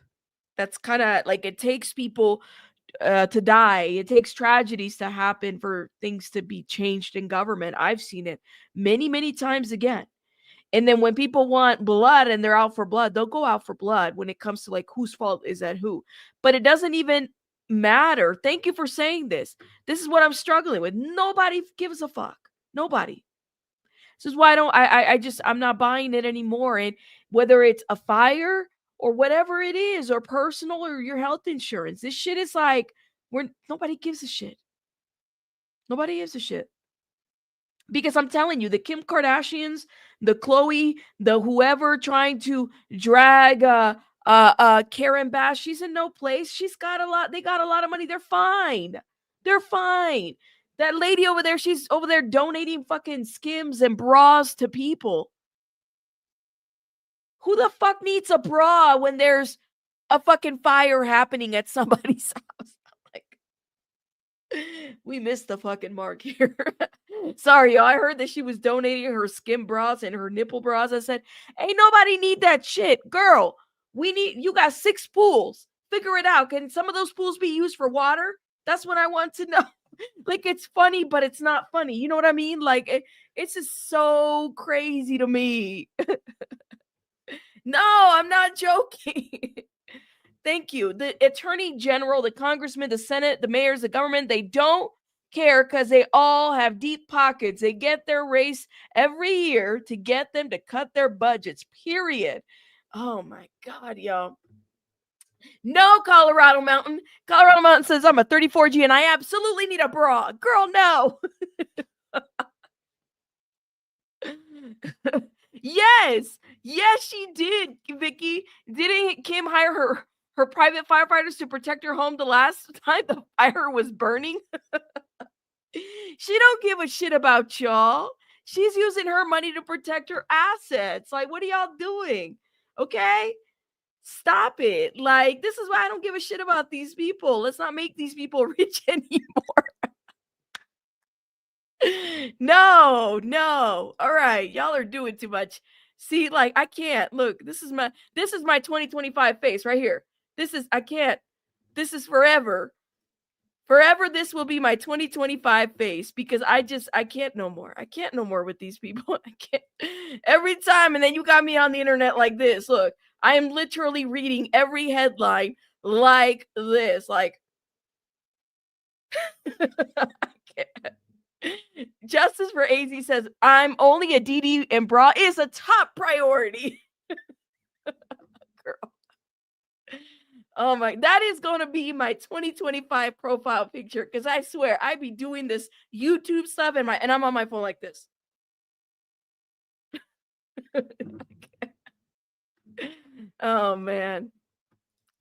That's kind of like, it takes people to die. It takes tragedies to happen for things to be changed in government. I've seen it many, many times again. And then when people want blood and they're out for blood, they'll go out for blood when it comes to like whose fault is that who. But it doesn't even matter. Thank you for saying this. This is what I'm struggling with. Nobody gives a fuck. Nobody. This is why I'm not buying it anymore. And whether it's a fire or whatever it is, or personal or your health insurance, this shit is like, nobody gives a shit. Nobody gives a shit. Because I'm telling you, the Kim Kardashians, the Khloe, the whoever trying to drag Karen Bass, she's in no place. They got a lot of money. They're fine. They're fine. That lady over there, she's over there donating fucking Skims and bras to people. Who the fuck needs a bra when there's a fucking fire happening at somebody's house? Like, we missed the fucking mark here. Sorry, y'all. I heard that she was donating her skim bras and her nipple bras. I said, ain't nobody need that shit. Girl, you got 6 pools. Figure it out. Can some of those pools be used for water? That's what I want to know. Like, it's funny, but it's not funny. You know what I mean? Like, it's just so crazy to me. No, I'm not joking. Thank you. The attorney general, the congressman, the Senate, the mayors, the government, they don't care because they all have deep pockets. They get their race every year to get them to cut their budgets, period. Oh my God, y'all. No, Colorado Mountain. Colorado Mountain says I'm a 34G and I absolutely need a bra. Girl, no. Yes, she did, Vicky. Didn't Kim hire her private firefighters to protect her home the last time the fire was burning? She don't give a shit about y'all. She's using her money to protect her assets. Like, what are y'all doing? Okay? Stop it. Like, this is why I don't give a shit about these people. Let's not make these people rich anymore. No. All right. Y'all are doing too much. See, like, I can't. Look, this is my 2025 face right here. I can't. This is forever. Forever, this will be my 2025 face because I can't no more. I can't no more with these people. I can't. Every time, and then you got me on the internet like this. Look, I am literally reading every headline like this. Like, I can't. Justice for AZ says, I'm only a DD and bra is a top priority. Girl. Oh my, that is going to be my 2025 profile picture because I swear I be doing this YouTube stuff and I'm on my phone like this. Oh man.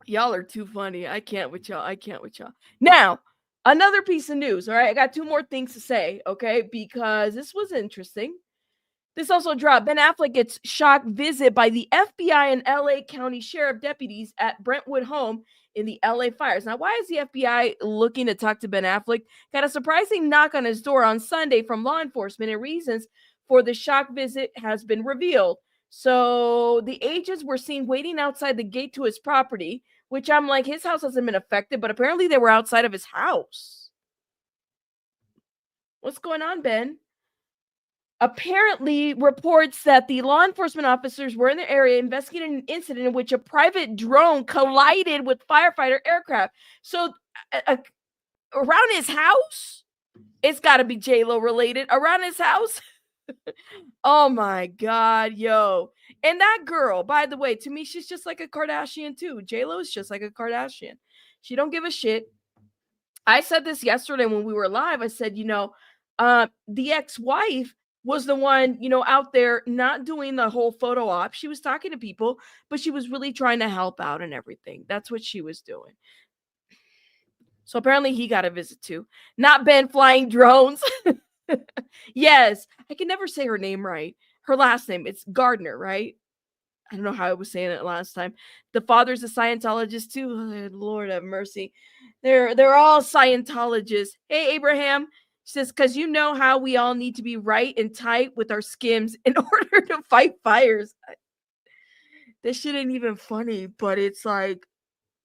Y'all are too funny. I can't with y'all. Now, another piece of news. All right. I got 2 more things to say. Okay. Because this was interesting. This also dropped. Ben Affleck gets shock visit by the FBI and LA County Sheriff deputies at Brentwood home in the LA fires. Now, why is the FBI looking to talk to Ben Affleck? Got a surprising knock on his door on Sunday from law enforcement, and reasons for the shock visit has been revealed. So the agents were seen waiting outside the gate to his property, which I'm like, his house hasn't been affected, but apparently they were outside of his house. What's going on, Ben? Apparently reports that the law enforcement officers were in the area investigating an incident in which a private drone collided with firefighter aircraft. So around his house, it's got to be J-Lo related. Around his house. Oh my God, yo. And that girl, by the way, to me, she's just like a Kardashian too. J-Lo is just like a Kardashian. She don't give a shit. I said this yesterday when we were live. I said, the ex-wife was the one, out there not doing the whole photo op. She was talking to people, but she was really trying to help out and everything. That's what she was doing. So apparently he got a visit too. Not Ben flying drones. Yes, I can never say her name right. Her last name, it's Gardner, right? I don't know how I was saying it last time. The father's a Scientologist too. Oh, Lord have mercy. They're all Scientologists. Hey, Abraham. She says, because you know how we all need to be right and tight with our skims in order to fight fires. This shit ain't even funny, but it's like,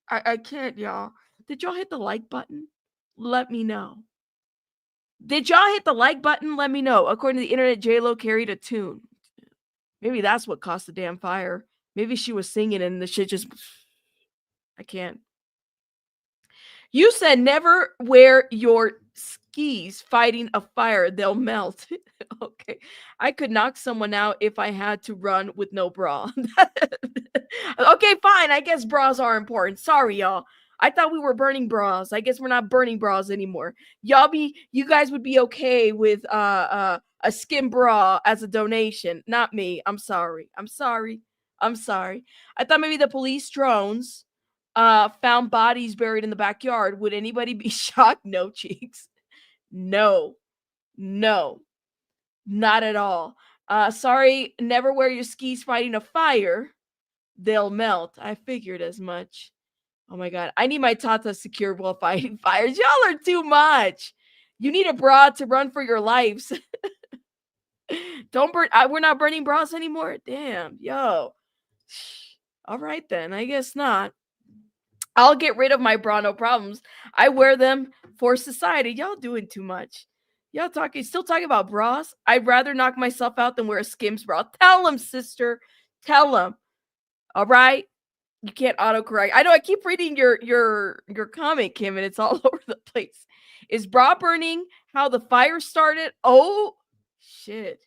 I can't, y'all. Did y'all hit the like button? Let me know. Did y'all hit the like button? Let me know. According to the internet, J-Lo carried a tune. Maybe that's what caused the damn fire. Maybe she was singing and the shit just... I can't. You said never wear your skis fighting a fire. They'll melt. Okay. I could knock someone out if I had to run with no bra. Okay, fine. I guess bras are important. Sorry, y'all. I thought we were burning bras. I guess we're not burning bras anymore. You guys would be okay with a skin bra as a donation. Not me. I'm sorry. I'm sorry. I'm sorry. I thought maybe the police drones found bodies buried in the backyard. Would anybody be shocked? No, Cheeks. No, not at all. Sorry, never wear your skis fighting a fire. They'll melt. I figured as much. Oh my God. I need my Tata secured while fighting fires. Y'all are too much. You need a bra to run for your lives. Don't burn. We're not burning bras anymore. Damn, yo. All right then. I guess not. I'll get rid of my bra, no problems. I wear them for society. Y'all doing too much. Y'all still talking about bras? I'd rather knock myself out than wear a Skims bra. Tell them, sister. Tell them. All right? You can't autocorrect. I know I keep reading your comment, Kim, and it's all over the place. Is bra burning how the fire started? Oh, shit.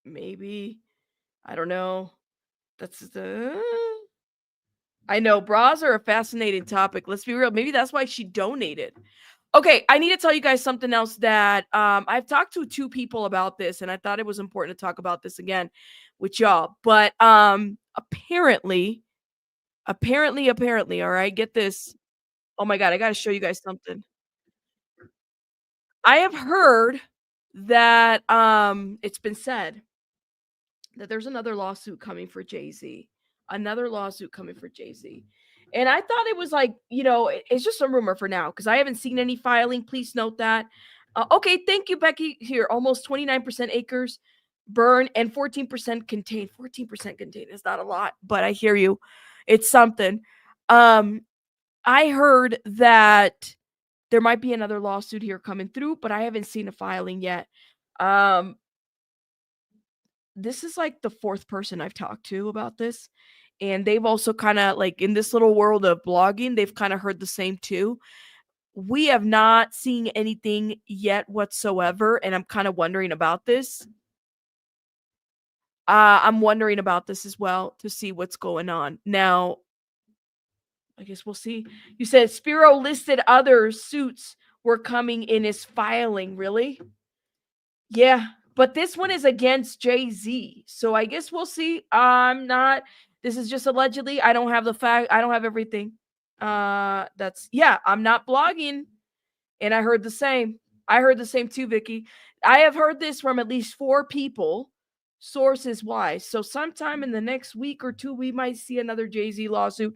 Maybe. I don't know. That's the... I know bras are a fascinating topic. Let's be real. Maybe that's why she donated. Okay, I need to tell you guys something else that I've talked to 2 people about this, and I thought it was important to talk about this again with y'all. But apparently, all right, get this. Oh my God, I got to show you guys something. I have heard that it's been said that there's another lawsuit coming for Jay-Z. Another lawsuit coming for Jay-Z. And I thought it was like, it's just a rumor for now because I haven't seen any filing. Please note that. Okay, thank you, Becky. Here, almost 29% acres burn and 14% contained. 14% contained is not a lot, but I hear you. It's something. I heard that there might be another lawsuit here coming through, but I haven't seen a filing yet. This is like the 4th person I've talked to about this. And they've also kind of like in this little world of blogging, they've kind of heard the same too. We have not seen anything yet whatsoever. And I'm kind of wondering about this. I'm wondering about this as well to see what's going on. Now, I guess we'll see. You said Spiro listed other suits were coming in his filing. Really? Yeah. But this one is against Jay-Z. So I guess we'll see. This is just allegedly. I don't have the fact. I don't have everything. I'm not blogging. And I heard the same. I heard the same too, Vicky. I have heard this from at least 4 people, sources wise. So sometime in the next week or 2, we might see another Jay-Z lawsuit.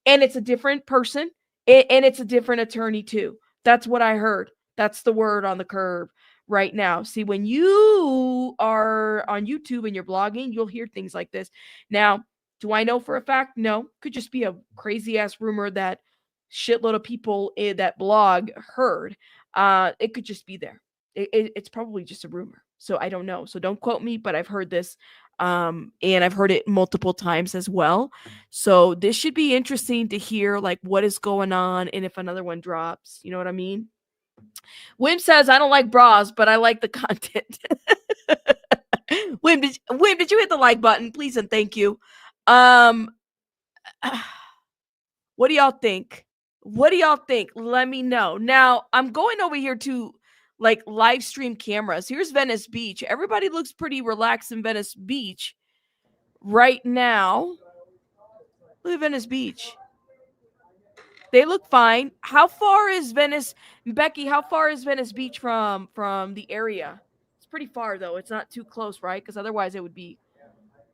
And it's a different person. And it's a different attorney too. That's what I heard. That's the word on the curb right now. See, when you are on YouTube and you're blogging, you'll hear things like this. Now, do I know for a fact? No. Could just be a crazy ass rumor that shitload of people in that blog heard. It could just be there. It's probably just a rumor. So I don't know. So don't quote me, but I've heard this. And I've heard it multiple times as well. So this should be interesting to hear like what is going on and if another one drops. You know what I mean? Wim says, I don't like bras, but I like the content. Wim, did you hit the like button? Please and thank you. What do y'all think? What do y'all think? Let me know. Now, I'm going over here to like live stream cameras. Here's Venice Beach. Everybody looks pretty relaxed in Venice Beach right now. Look at Venice Beach. They look fine. How far is Venice, Becky? How far is Venice Beach from the area? It's pretty far though. It's not too close, right? Because otherwise it would be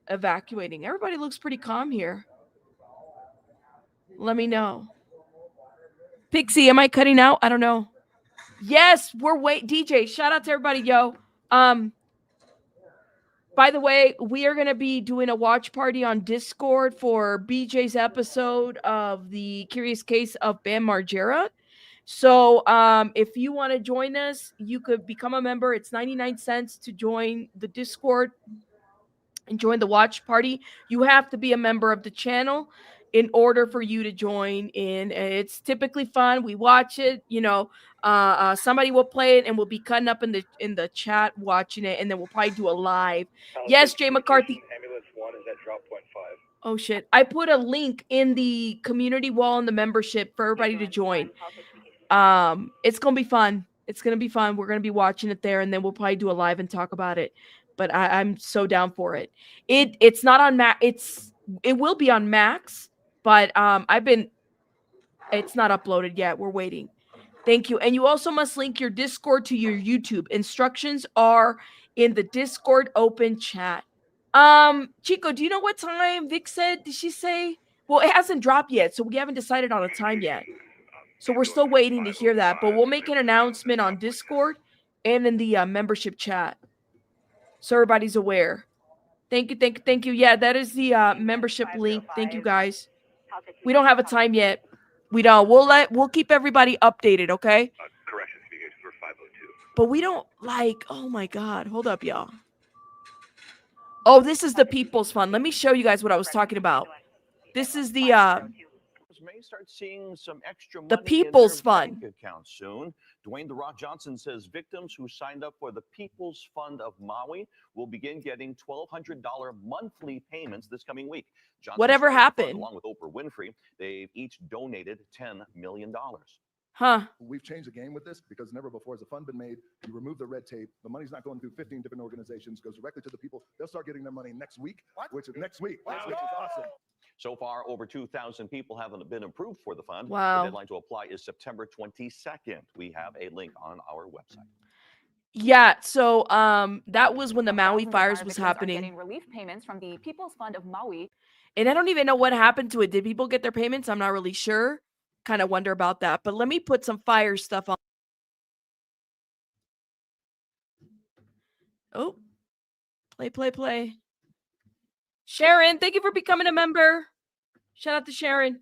evacuating. Everybody looks pretty calm here. Let me know. Pixie, am I cutting out? I don't know. Yes, we're DJ, shout out to everybody, yo. By the way, we are going to be doing a watch party on Discord for BJ's episode of the Curious Case of Bam Margera. So if you want to join us, you could become a member. It's 99 cents to join the Discord and join the watch party. You have to be a member of the channel in order for you to join in. It's typically fun. We watch it, you know, somebody will play it and we'll be cutting up in the chat watching it, and then we'll probably do a live. Yes, Jay McCarthy. Ambulance 1 is at drop point 5. Oh shit. I put a link in the community wall in the membership for everybody to join. It's gonna be fun. It's gonna be fun. We're gonna be watching it there, and then we'll probably do a live and talk about it. But I'm so down for it. It's not on Max. It will be on Max, but it's not uploaded yet. We're waiting. Thank you. And you also must link your Discord to your YouTube. Instructions are in the Discord open chat. Chico, do you know what time Vic said? Did she say? Well, it hasn't dropped yet, so we haven't decided on a time yet. So we're still waiting to hear that, but we'll make an announcement on Discord and in the membership chat, so everybody's aware. Thank you. Yeah, that is the membership link. Thank you, guys. We don't have a time yet. We don't. We'll keep everybody updated, okay? Corrections, we're 502. But we don't oh my God. Hold up, y'all. Oh, this is the People's Fund. Let me show you guys what I was talking about. This is the may start seeing some extra money the People's in their Fund bank account soon. Dwayne "The Rock" Johnson says victims who signed up for the People's Fund of Maui will begin getting $1,200 monthly payments this coming week. Johnson Whatever started the fund happened? along with Oprah Winfrey, they've each donated $10 million. Huh. We've changed the game with this because never before has a fund been made. You remove the red tape. The money's not going through 15 different organizations. Goes directly to the people. They'll start getting their money next week, which is next week, which is awesome. So far, over 2,000 people have been approved for the fund. Wow. The deadline to apply is September 22nd. We have a link on our website. Yeah, so that was when the Maui fires was happening. Getting relief payments from the People's Fund of Maui. And I don't even know what happened to it. Did people get their payments? I'm not really sure. Kind of wonder about that. But let me put some fire stuff on. Oh, play. Sharon, thank you for becoming a member. Shout out to Sharon.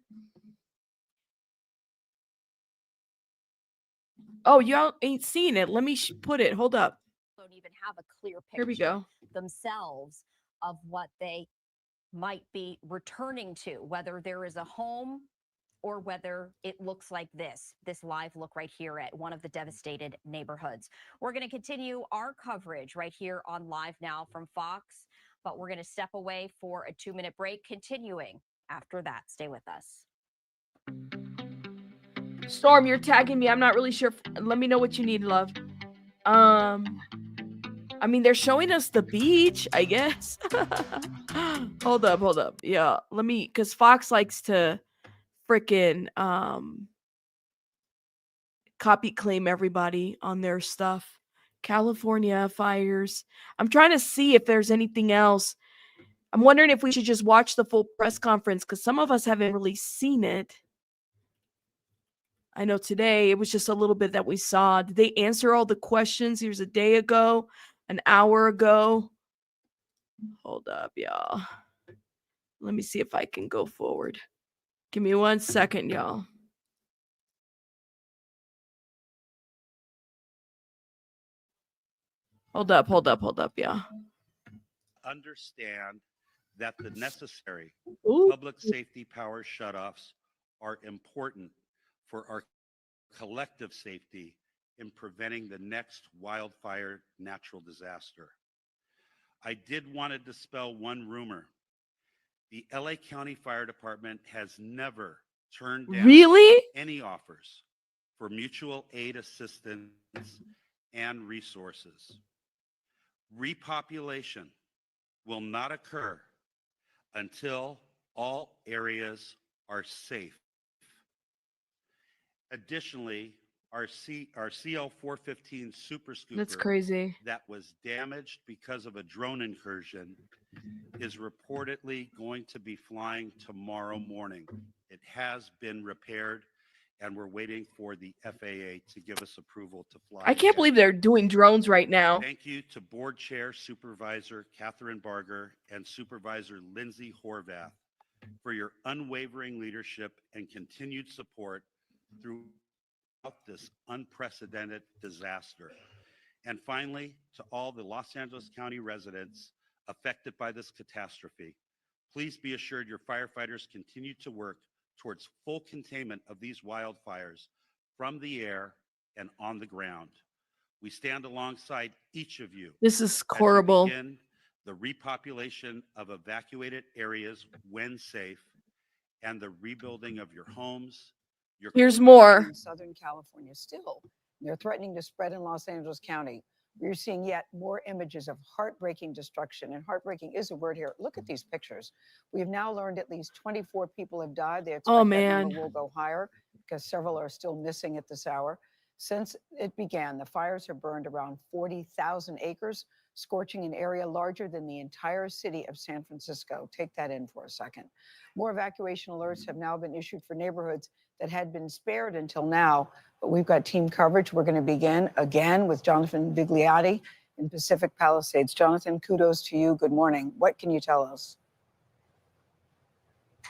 Oh, y'all ain't seen it. Let me put it. Hold up. Don't even have a clear picture Here we go. themselves of what they might be returning to, whether there is a home or whether it looks like this live look right here at one of the devastated neighborhoods. We're going to continue our coverage right here on Live Now from Fox, but we're going to step away for a 2-minute break, continuing after that. Stay with us. Storm, you're tagging me. I'm not really sure. Let me know what you need, love. I mean, they're showing us the beach, I guess. Hold up. Yeah, because Fox likes to freaking copy claim everybody on their stuff. California fires. I'm trying to see if there's anything else. I'm wondering if we should just watch the full press conference because some of us haven't really seen it. I know today it was just a little bit that we saw. Did they answer all the questions? Here's a day ago, an hour ago. Hold up, y'all. Let me see if I can go forward. Give me 1 second, y'all. Hold up, y'all. Understand that the necessary Ooh. public safety power shutoffs are important for our collective safety in preventing the next wildfire natural disaster. I did want to dispel one rumor. The LA County Fire Department has never turned down Really? any offers for mutual aid assistance and resources. Repopulation will not occur until all areas are safe. Additionally, our CL-415 Super Scooper That's crazy. that was damaged because of a drone incursion is reportedly going to be flying tomorrow morning. It has been repaired, and we're waiting for the FAA to give us approval to fly. I can't again. believe they're doing drones right now. Thank you to Board Chair Supervisor Catherine Barger and Supervisor Lindsay Horvath for your unwavering leadership and continued support throughout this unprecedented disaster. And finally, to all the Los Angeles County residents affected by this catastrophe, please be assured your firefighters continue to work towards full containment of these wildfires from the air and on the ground. We stand alongside each of you. This is as you horrible. begin the repopulation of evacuated areas when safe and the rebuilding of your homes. Here's more. In Southern California still. They're threatening to spread in Los Angeles County. We're seeing yet more images of heartbreaking destruction, and heartbreaking is a word here. Look at these pictures. We have now learned at least 24 people have died. They expect Oh, that man. number will go higher because several are still missing at this hour. Since it began, the fires have burned around 40,000 acres, scorching an area larger than the entire city of San Francisco. Take that in for a second. More evacuation alerts have now been issued for neighborhoods that had been spared until now, but we've got team coverage. We're going to begin again with Jonathan Vigliotti in Pacific Palisades. Jonathan, kudos to you. Good morning. What can you tell us?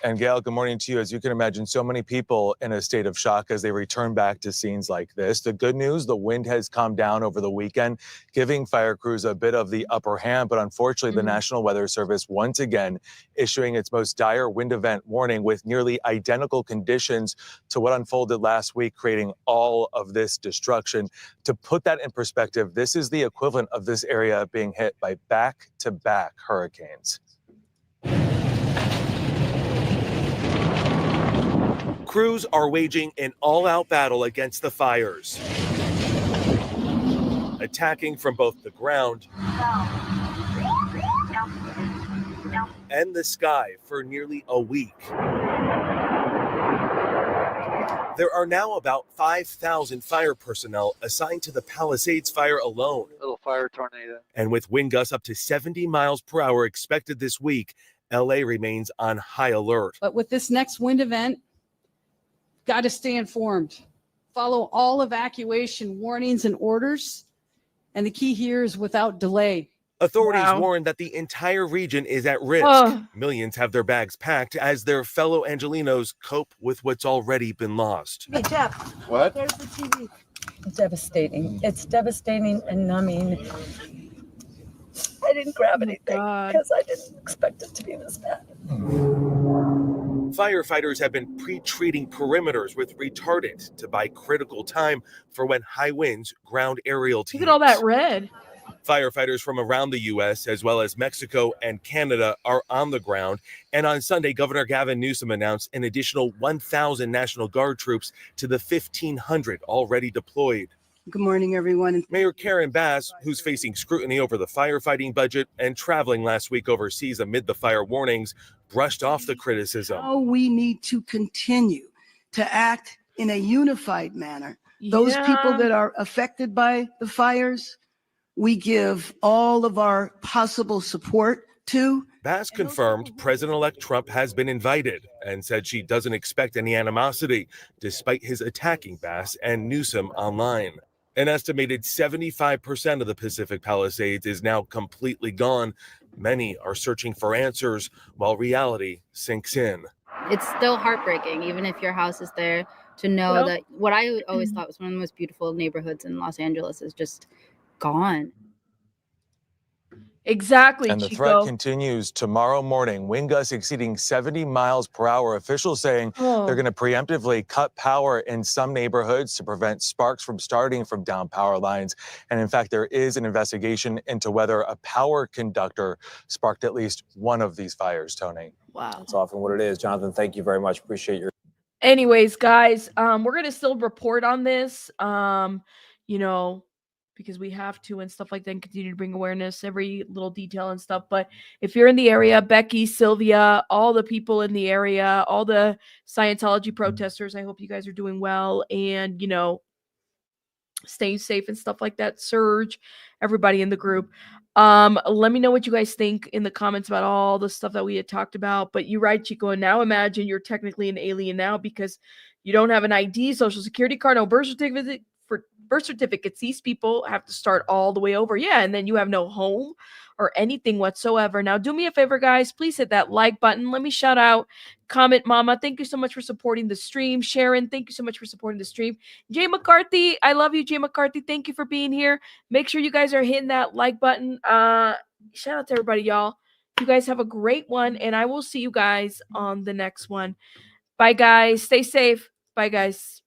And Gail, good morning to you. As you can imagine, so many people in a state of shock as they return back to scenes like this. The good news, the wind has calmed down over the weekend, giving fire crews a bit of the upper hand. But unfortunately, the National Weather Service once again issuing its most dire wind event warning with nearly identical conditions to what unfolded last week, creating all of this destruction. To put that in perspective, this is the equivalent of this area being hit by back-to-back hurricanes. Crews are waging an all-out battle against the fires, attacking from both the ground and the sky for nearly a week. There are now about 5,000 fire personnel assigned to the Palisades fire alone. Little fire tornado. And with wind gusts up to 70 miles per hour expected this week, LA remains on high alert. But with this next wind event, got to stay informed. Follow all evacuation warnings and orders. And the key here is without delay. Authorities warn that the entire region is at risk. Millions have their bags packed as their fellow Angelenos cope with what's already been lost. Hey, Jeff. What? There's the TV. Devastating. It's devastating and numbing. I didn't grab anything because I didn't expect it to be this bad. Firefighters have been pre-treating perimeters with retardant to buy critical time for when high winds ground aerial teams. Look at all that red. Firefighters from around the U.S. as well as Mexico and Canada are on the ground. And on Sunday, Governor Gavin Newsom announced an additional 1,000 National Guard troops to the 1,500 already deployed. Good morning, everyone. Mayor Karen Bass, who's facing scrutiny over the firefighting budget and traveling last week overseas amid the fire warnings, brushed off the criticism. Now we need to continue to act in a unified manner. Those people that are affected by the fires, we give all of our possible support to. Bass confirmed President-elect Trump has been invited and said she doesn't expect any animosity, despite his attacking Bass and Newsom online. An estimated 75% of the Pacific Palisades is now completely gone. Many are searching for answers while reality sinks in. It's still heartbreaking, even if your house is there, to know that what I always thought was one of the most beautiful neighborhoods in Los Angeles is just gone. Exactly, And the threat continues tomorrow morning. Wind gusts exceeding 70 miles per hour. Officials saying they're going to preemptively cut power in some neighborhoods to prevent sparks from starting from down power lines. And in fact, there is an investigation into whether a power conductor sparked at least one of these fires, Tony. Wow. That's often what it is. Jonathan, thank you very much. Appreciate your. Anyways, guys, we're gonna still report on this. You know, because we have to and stuff like that, and continue to bring awareness, every little detail and stuff. But if you're in the area, Becky, Sylvia, all the people in the area, all the Scientology protesters, I hope you guys are doing well and, you know, staying safe and stuff like that. Surge, everybody in the group. Let me know what you guys think in the comments about all the stuff that we had talked about. But you're right, Chico. And now imagine you're technically an alien now because you don't have an ID, social security card, no birth certificate. For birth certificates, these people have to start all the way over. Yeah, and then you have no home or anything whatsoever. Now, do me a favor, guys. Please hit that like button. Let me shout out Comment Mama. Thank you so much for supporting the stream. Sharon, thank you so much for supporting the stream. Jay McCarthy, I love you, Jay McCarthy. Thank you for being here. Make sure you guys are hitting that like button. Shout out to everybody, y'all. You guys have a great one, and I will see you guys on the next one. Bye, guys. Stay safe. Bye, guys.